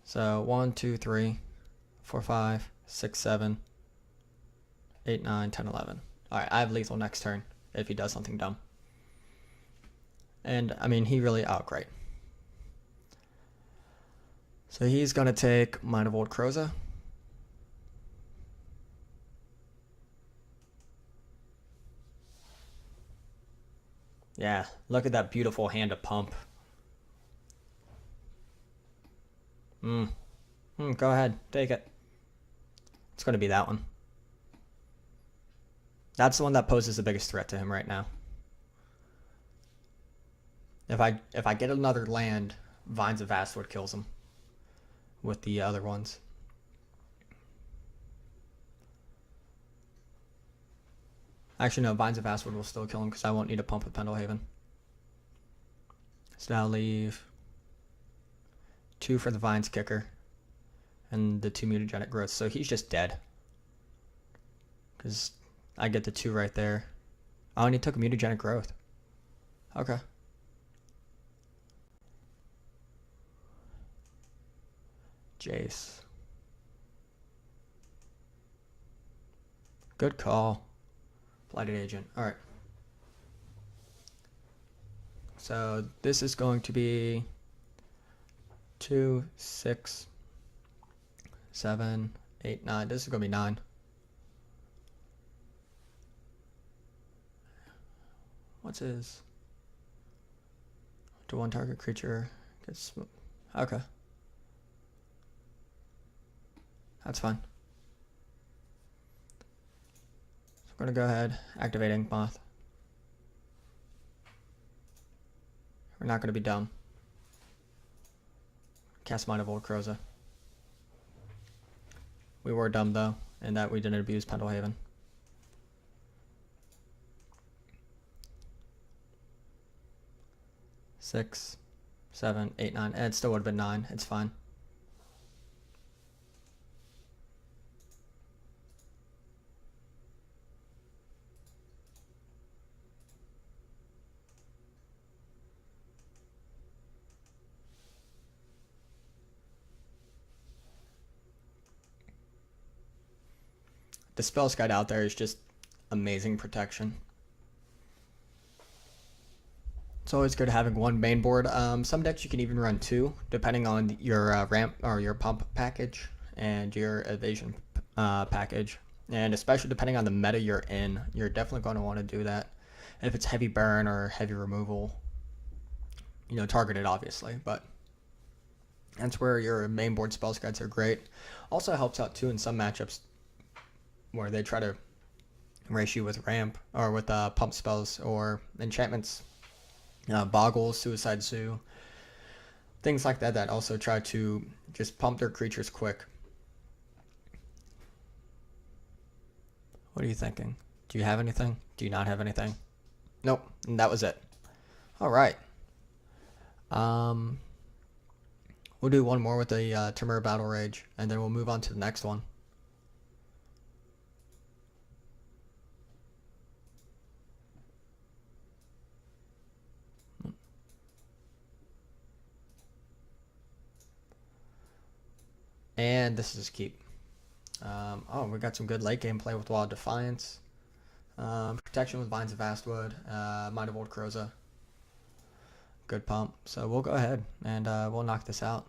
So 1, 2, 3, 4, 5, 6, 7, 8, 9, 10, 11. Alright, I have lethal next turn if he does something dumb. And, I mean, he really... Oh, great. So he's going to take Mind of Old Kroza. Yeah, look at that beautiful hand to pump. Go ahead, take it. It's going to be that one. That's the one that poses the biggest threat to him right now. If I get another land, Vines of Vastwood kills him with the other ones. Actually, no, Vines of Vastwood will still kill him because I won't need a pump with Pendlehaven. So now I'll leave 2 for the Vines kicker and the 2 mutagenic growths. So he's just dead because I get the 2 right there. Oh, and he took a mutagenic growth. Okay. Jace. Good call. Blighted Agent. Alright. So this is going to be 2, 6, 7, 8, 9. This is going to be 9. What's his? To 1 target creature gets... Okay. That's fine. So I'm going to go ahead, activate Inkmoth. We're not going to be dumb. Cast Mind of Old Kroza. We were dumb though, in that we didn't abuse Pendlehaven. Six, 7, 8, 9. And it still would have been 9. It's fine. The spell guide out there is just amazing protection. It's always good having 1 main board. Some decks you can even run 2, depending on your ramp or your pump package and your evasion package, and especially depending on the meta you're in. You're definitely going to want to do that. if it's heavy burn or heavy removal, you know, targeted obviously, but that's where your main board spell guides are great. Also helps out too in some matchups where they try to race you with ramp or with pump spells or enchantments, Boggle, Suicide Zoo, things like that that also try to just pump their creatures quick. What are you thinking? Do you have anything? Do you not have anything? Nope, and that was it. All right. We'll do one more with the Temur Battle Rage, and then we'll move on to the next one. And this is keep. Oh, we got some good late game play with Wild Defiance. Protection with Vines of Vastwood. Mind of Old Kroza. Good pump. So we'll go ahead and we'll knock this out.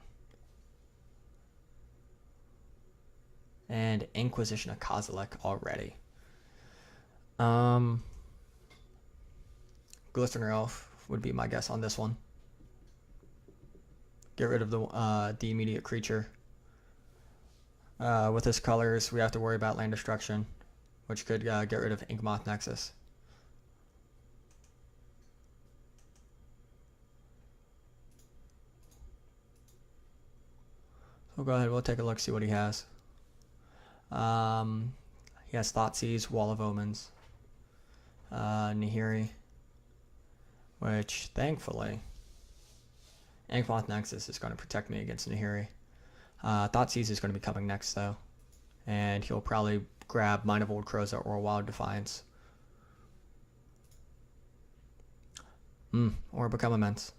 And Inquisition of Kozilek already. Glistener Elf would be my guess on this one. Get rid of the immediate creature. With his colors, we have to worry about land destruction, which could get rid of Inkmoth Nexus. So go ahead, we'll take a look, see what he has. He has Thoughtseize, Wall of Omens, Nahiri, which thankfully Inkmoth Nexus is going to protect me against Nahiri. Thoughtseize is going to be coming next though, and he'll probably grab Mind of Old Kroza or Wild Defiance. Or Become Immense.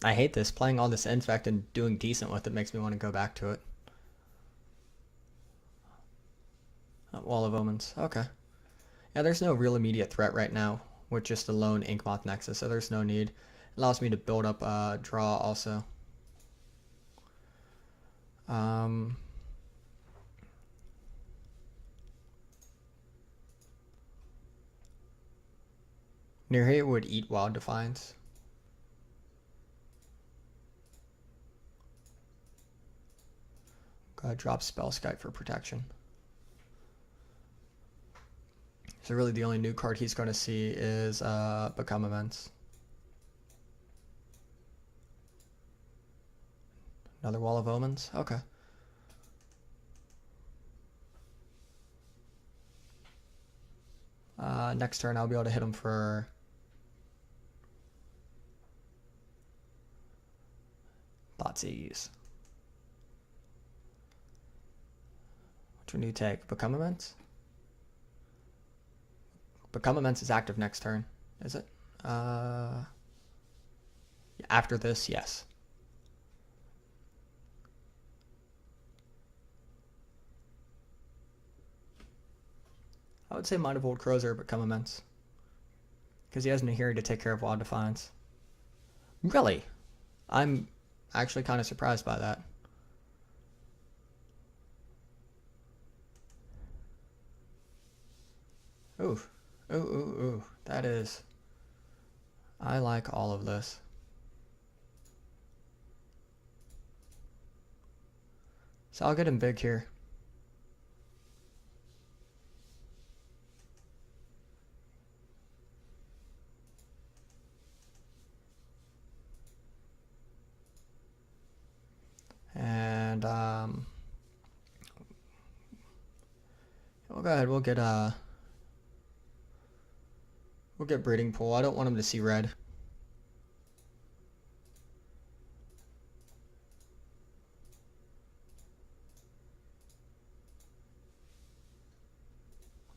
I hate this. Playing all this Infect and doing decent with it makes me want to go back to it. Wall of Omens. Okay. Yeah, there's no real immediate threat right now with just a lone Inkmoth Nexus, so there's no need. It allows me to build up draw also. Nahiri would eat Wild Defiance. Drop Spellskite for protection. So really the only new card he's going to see is Become Immense. Another Wall of Omens? Okay. Next turn I'll be able to hit him for Thoughtseize. Which one do you take? Become Immense? Become Immense is active next turn, is it? After this, yes. I would say Mind of Old Kroza or Become Immense, because he has Nahiri to take care of Wild Defiance. Really? I'm actually kind of surprised by that. Ooh. Ooh. That is... I like all of this. So I'll get him big here. And we'll go ahead, we'll get Breeding Pool. I don't want him to see red.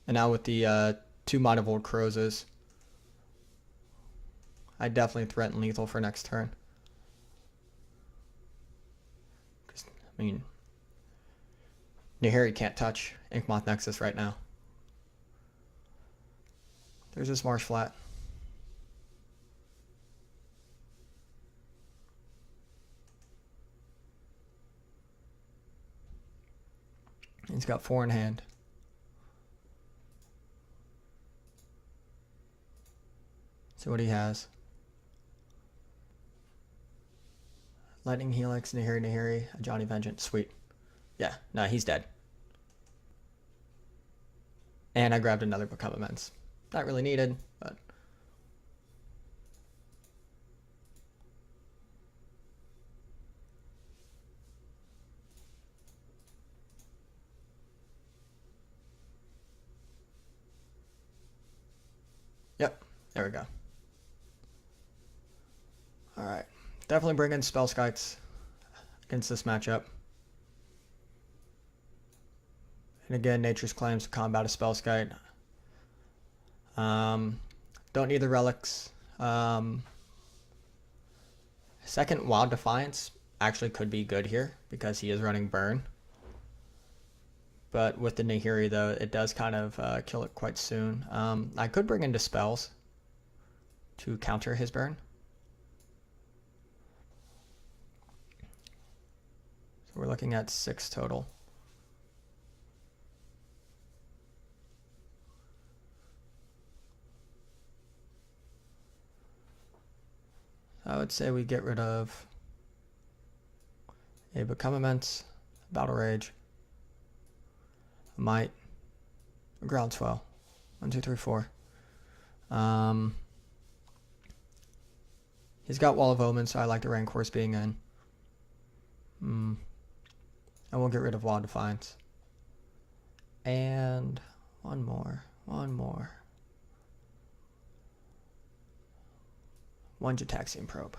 And now with the 2 Mind of Old Krozas, I definitely threaten lethal for next turn. I mean, Nahiri can't touch Inkmoth Nexus right now. There's this Marsh Flat. He's got 4 in hand. See what he has. Lightning Helix, Nahiri Nahiri, Johnny Vengeance. Sweet. Yeah, no, he's dead. And I grabbed another Become Immense. Not really needed, but... Yep, there we go. Alright, definitely bring in Spell Skites against this matchup. And again, Nature's Claims to combat a Spellskite. Don't need the relics. Second Wild Defiance actually could be good here because he is running Burn. But with the Nahiri, though, it does kind of kill it quite soon. I could bring in Dispels to counter his Burn. So we're looking at 6 total. I would say we get rid of a Become Immense, Battle Rage, Might, Groundswell. 1, 2, 3, 4. He's got Wall of Omen, so I like the Rancors being in. And we'll get rid of Wild Defiance. And one more. One Jataxian Probe.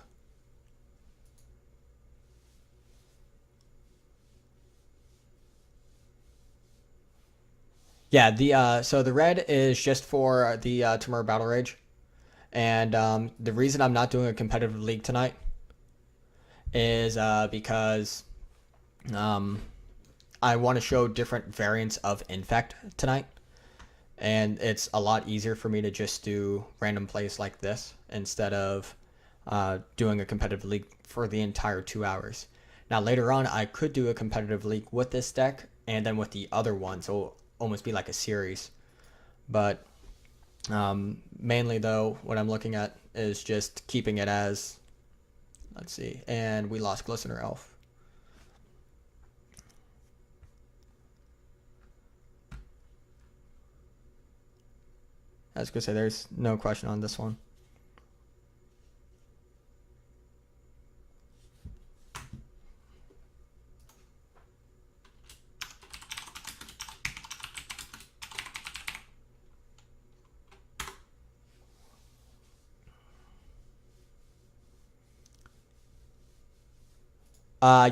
Yeah, so the red is just for the Temur Battle Rage. And the reason I'm not doing a competitive league tonight is because I want to show different variants of Infect tonight. And it's a lot easier for me to just do random plays like this instead of doing a competitive league for the entire 2 hours. Now later on, I could do a competitive league with this deck and then with the other one, so it'll almost be like a series. But mainly though, what I'm looking at is just keeping it as, let's see, and we lost Glistener Elf. I was going to say, there's no question on this one.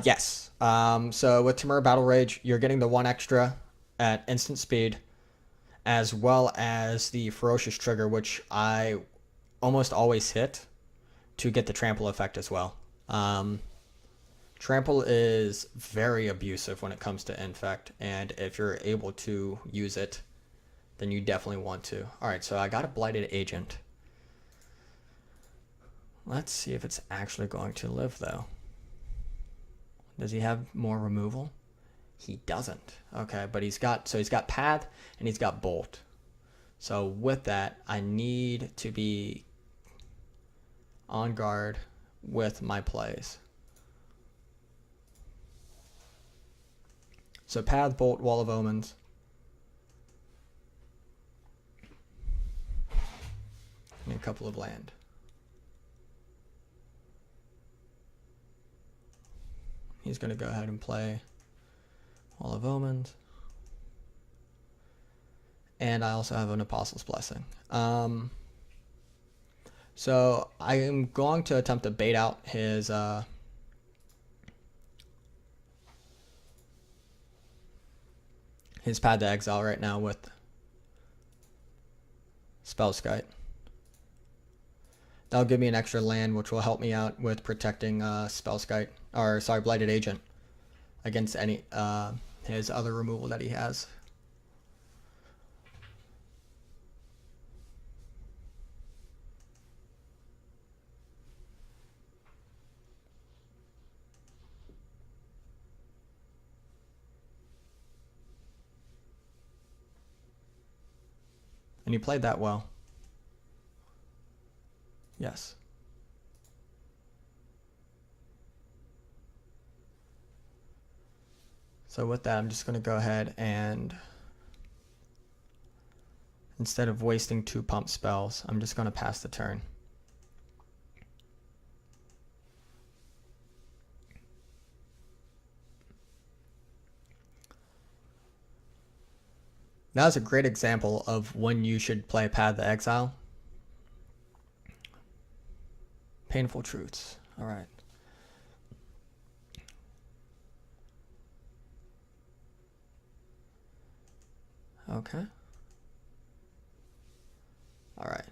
Yes. So with Temur Battle Rage, you're getting the 1 extra at instant speed, as well as the Ferocious Trigger, which I almost always hit to get the Trample effect as well. Trample is very abusive when it comes to Infect, and if you're able to use it, then you definitely want to. Alright, so I got a Blighted Agent. Let's see if it's actually going to live, though. Does he have more removal? He doesn't. Okay, but he's got Path and he's got Bolt. So with that, I need to be on guard with my plays. So Path, Bolt, Wall of Omens. And a couple of land. He's going to go ahead and play Wall of Omens. And I also have an Apostle's Blessing. So I am going to attempt to bait out his Path to Exile right now with Spellskite. That'll give me an extra land, which will help me out with protecting Spellskite, or sorry, Blighted Agent against any his other removal that he has. And he played that well. Yes. So with that, I'm just going to go ahead and, instead of wasting 2 pump spells, I'm just going to pass the turn. That was a great example of when you should play Path to Exile. Painful Truths. All right. Okay. All right.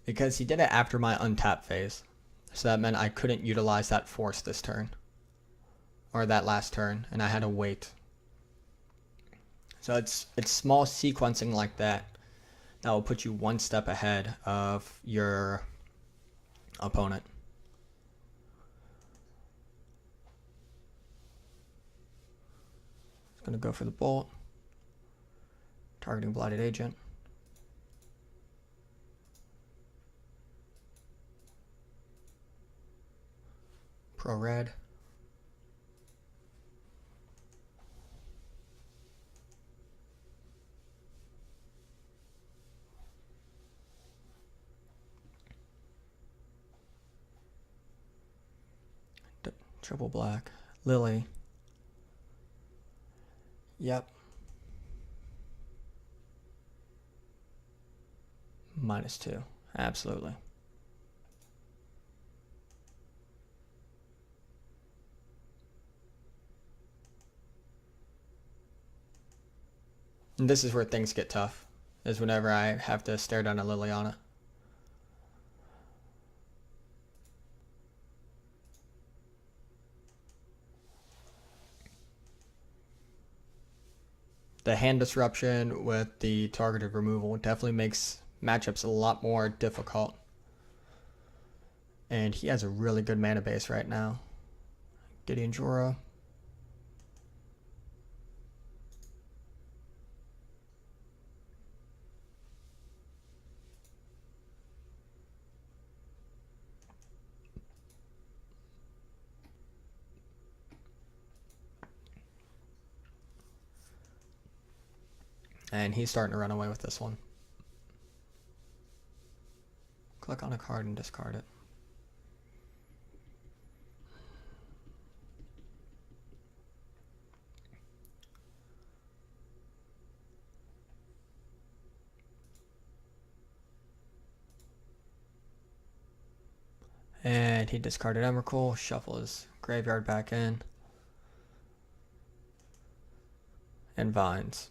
Because he did it after my untap phase. So that meant I couldn't utilize that force this turn. Or that last turn, and I had to wait. So it's small sequencing like that that will put you one step ahead of your opponent. It's going to go for the bolt. Targeting Blighted Agent. Pro red. Triple black. Lily. Yep. -2. Absolutely. And this is where things get tough, is whenever I have to stare down a Liliana. The hand disruption with the targeted removal definitely makes matchups a lot more difficult. And he has a really good mana base right now. Gideon Jora. And he's starting to run away with this one. Click on a card and discard it. And he discarded Emrakul, shuffle his graveyard back in. And Vines.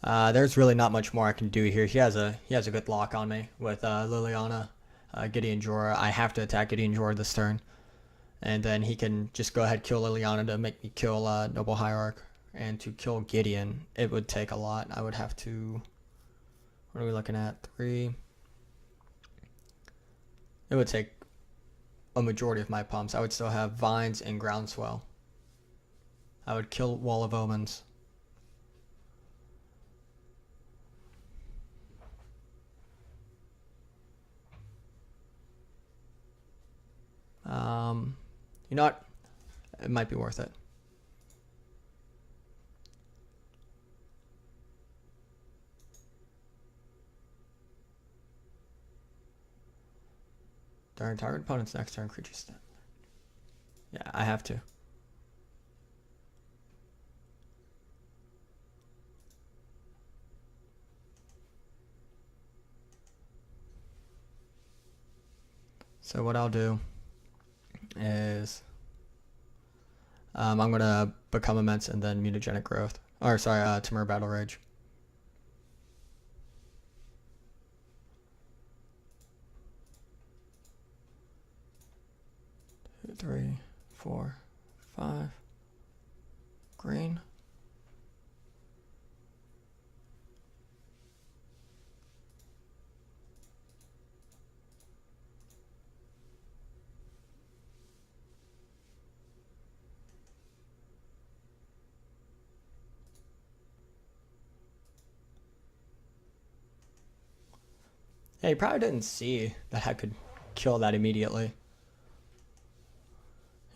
There's really not much more I can do here. He has a good lock on me with Liliana, Gideon Jora. I have to attack Gideon Jora this turn, and then he can just go ahead kill Liliana to make me kill Noble Hierarch. And to kill Gideon, it would take a lot. I would have to. What are we looking at? 3. It would take a majority of my pumps. I would still have Vines and Groundswell. I would kill Wall of Omens. You know what? It might be worth it. During target opponent's next turn, creature step. Yeah, I have to. So what I'll do is I'm going to become Immense and then Mutagenic Growth. Or sorry, Timur Battle Rage. Two, 3, 4, 5. Green. Yeah, he probably didn't see that I could kill that immediately.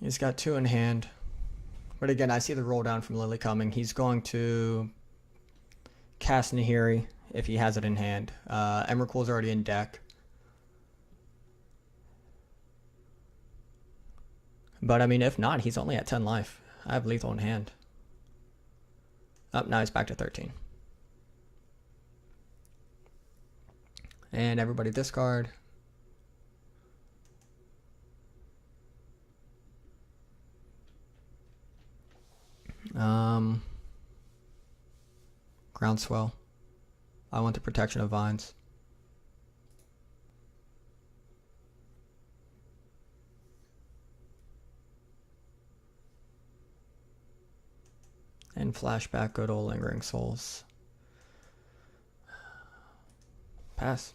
He's got 2 in hand. But again, I see the roll down from Lily coming. He's going to cast Nahiri if he has it in hand. Emrakul's already in deck. But I mean, if not, he's only at 10 life. I have lethal in hand. Now he's back to 13. And everybody discard. Groundswell. I want the protection of vines. And flashback, good old Lingering Souls. Pass.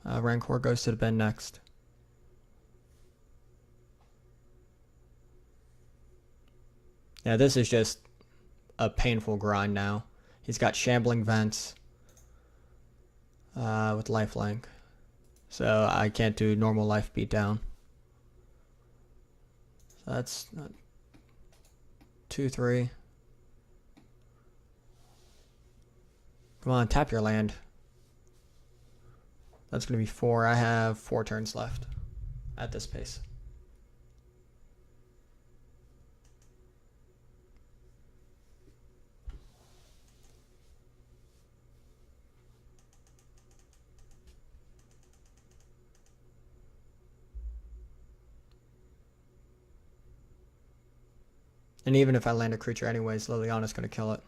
Rancor goes to the bin next. Yeah, this is just a painful grind now. He's got Shambling Vents with lifelink. So I can't do normal life beatdown. So that's 2, 3. Come on, tap your land. That's going to be 4. I have 4 turns left at this pace. And even if I land a creature anyways, Liliana's going to kill it.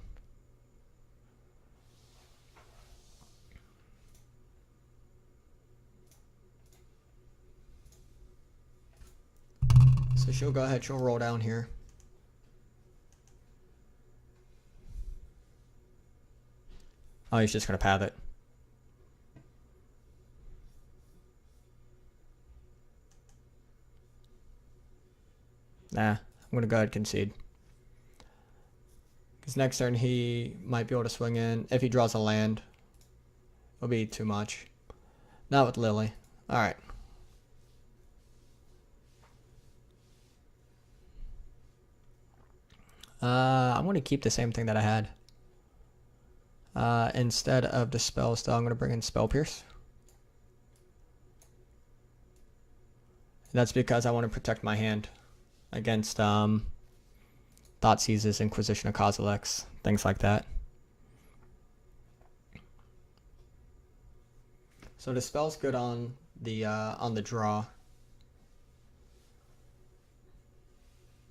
So she'll go ahead, she'll roll down here. Oh, he's just going to path it. Nah, I'm going to go ahead and concede. Because next turn he might be able to swing in. If he draws a land, it'll be too much. Not with Lily. Alright. I'm going to keep the same thing that I had. Instead of the spell still, I'm going to bring in Spell Pierce. That's because I want to protect my hand against Thoughtseizes, Inquisition of Kozilek's, things like that. So the spell's good on the draw,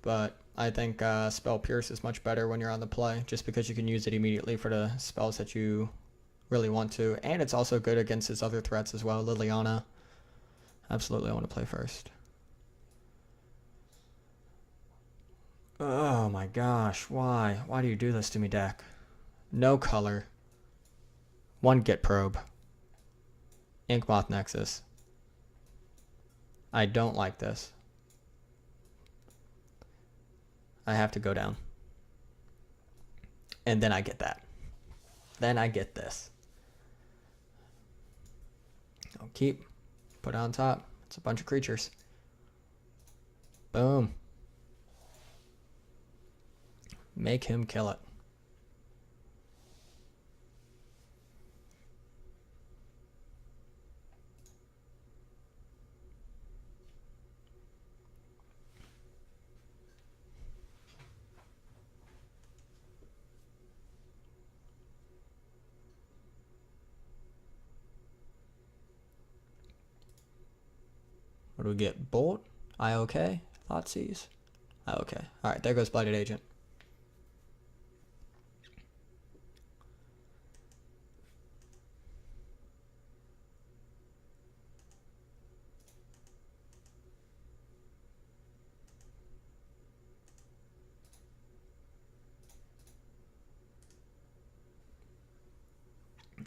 but I think Spell Pierce is much better when you're on the play, just because you can use it immediately for the spells that you really want to, and it's also good against his other threats as well. Liliana, absolutely, I want to play first. Oh my gosh, why? Why do you do this to me, deck? No color. 1 Git Probe. Inkmoth Nexus. I don't like this. I have to go down. And then I get that. Then I get this. I'll keep. Put it on top. It's a bunch of creatures. Boom. Make him kill it. What do we get? Bolt? IOK? Thoughtseize? IOK. Alright, there goes Blighted Agent.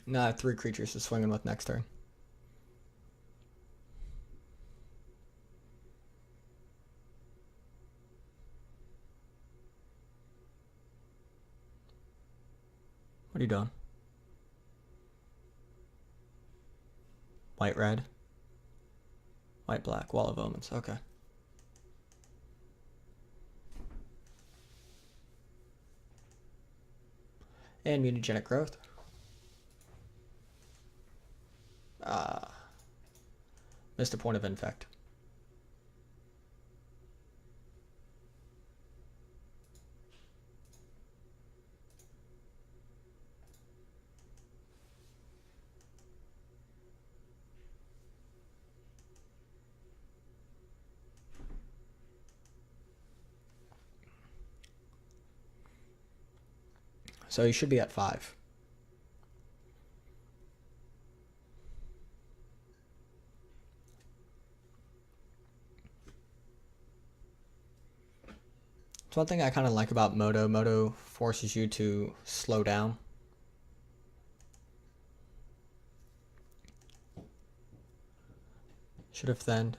Now I have 3 creatures to swing in with next turn. What are you doing? White, red. White, black. Wall of Omens. Okay. And mutagenic growth. Missed a point of infect. So you should be at 5. It's one thing I kind of like about Moto. Moto forces you to slow down. Should have thinned.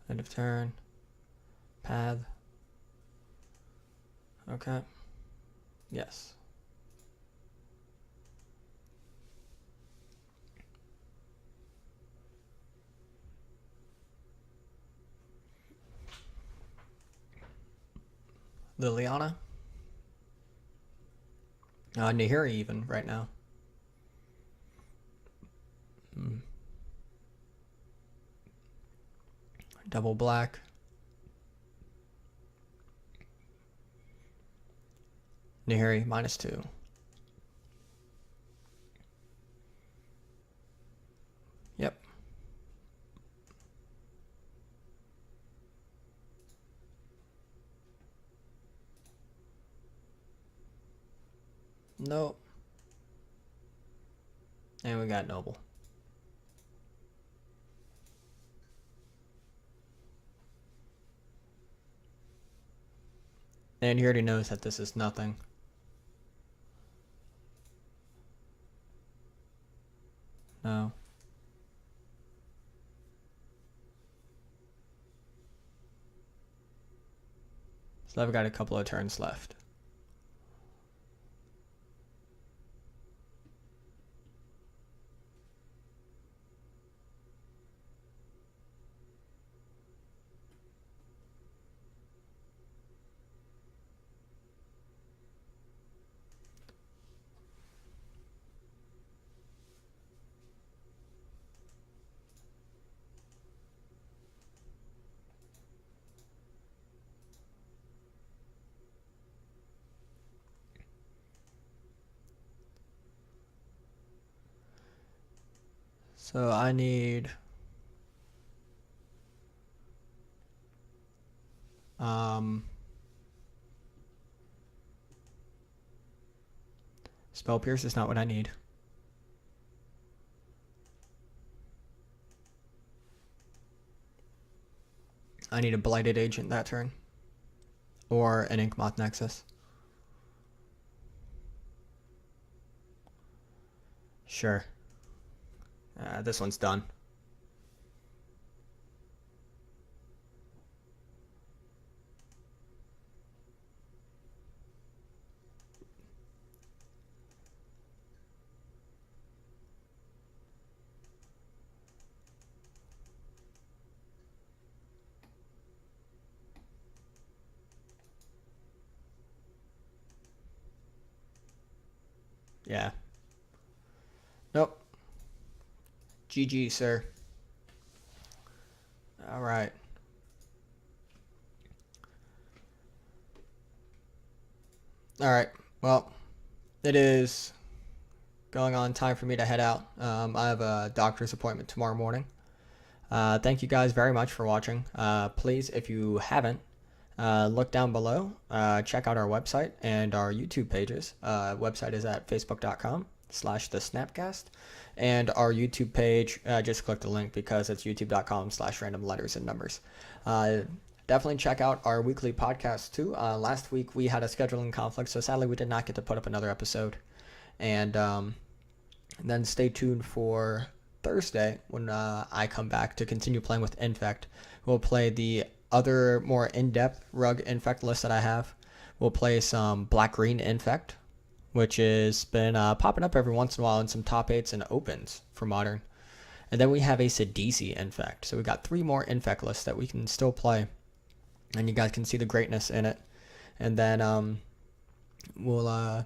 End of turn. Path. Okay. Yes. Liliana. Nahiri even right now. Double black. Nahiri -2. Yep. Nope. And we got Noble. And he already knows that this is nothing. No. So I've got a couple of turns left. So I need Spell Pierce is not what I need. I need a Blighted Agent that turn. Or an Inkmoth Nexus. Sure. This one's done. Yeah. Nope. GG, sir. All right. All right. Well, it is going on time for me to head out. I have a doctor's appointment tomorrow morning. Thank you guys very much for watching. Please, if you haven't, look down below. Check out our website and our YouTube pages. Website is at facebook.com/TheSnapCast. And our YouTube page, just click the link because it's youtube.com/random letters and numbers. definitely check out our weekly podcast too. Last week we had a scheduling conflict, so sadly we did not get to put up another episode. And then stay tuned for Thursday when I come back to continue playing with Infect. We'll play the other more in-depth rug Infect list that I have. We'll play some black-green Infect, which has been popping up every once in a while in some top 8s and opens for Modern. And then we have a Sidisi Infect. So we got 3 more Infect lists that we can still play. And you guys can see the greatness in it. And then we'll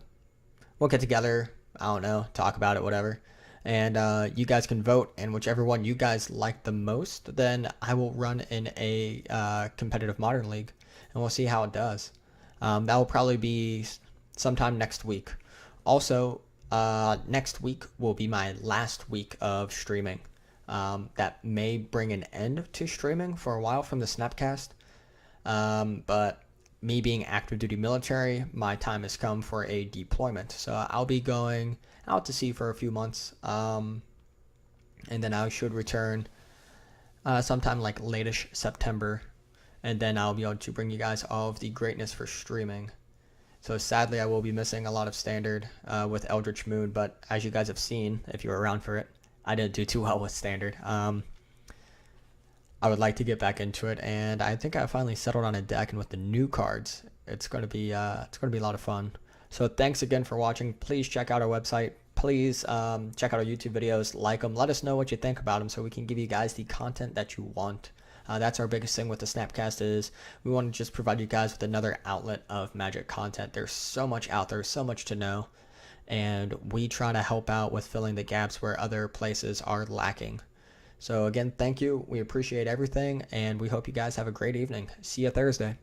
get together, I don't know, talk about it, whatever. And you guys can vote, and whichever one you guys like the most, then I will run in a competitive Modern League, and we'll see how it does. That will probably be sometime next week. Also, next week will be my last week of streaming. That may bring an end to streaming for a while from the TheSnapCast, but me being active duty military, my time has come for a deployment. So I'll be going out to sea for a few months, and then I should return sometime like late-ish September, and then I'll be able to bring you guys all of the greatness for streaming. So sadly, I will be missing a lot of Standard with Eldritch Moon, but as you guys have seen, if you were around for it, I didn't do too well with Standard. I would like to get back into it, and I think I finally settled on a deck, and with the new cards, it's going to be a lot of fun. So thanks again for watching. Please check out our website. Please check out our YouTube videos, like them, let us know what you think about them so we can give you guys the content that you want. That's our biggest thing with the TheSnapCast is we want to just provide you guys with another outlet of Magic content. There's so much out there, so much to know, and we try to help out with filling the gaps where other places are lacking. So again, thank you. We appreciate everything, and we hope you guys have a great evening. See you Thursday.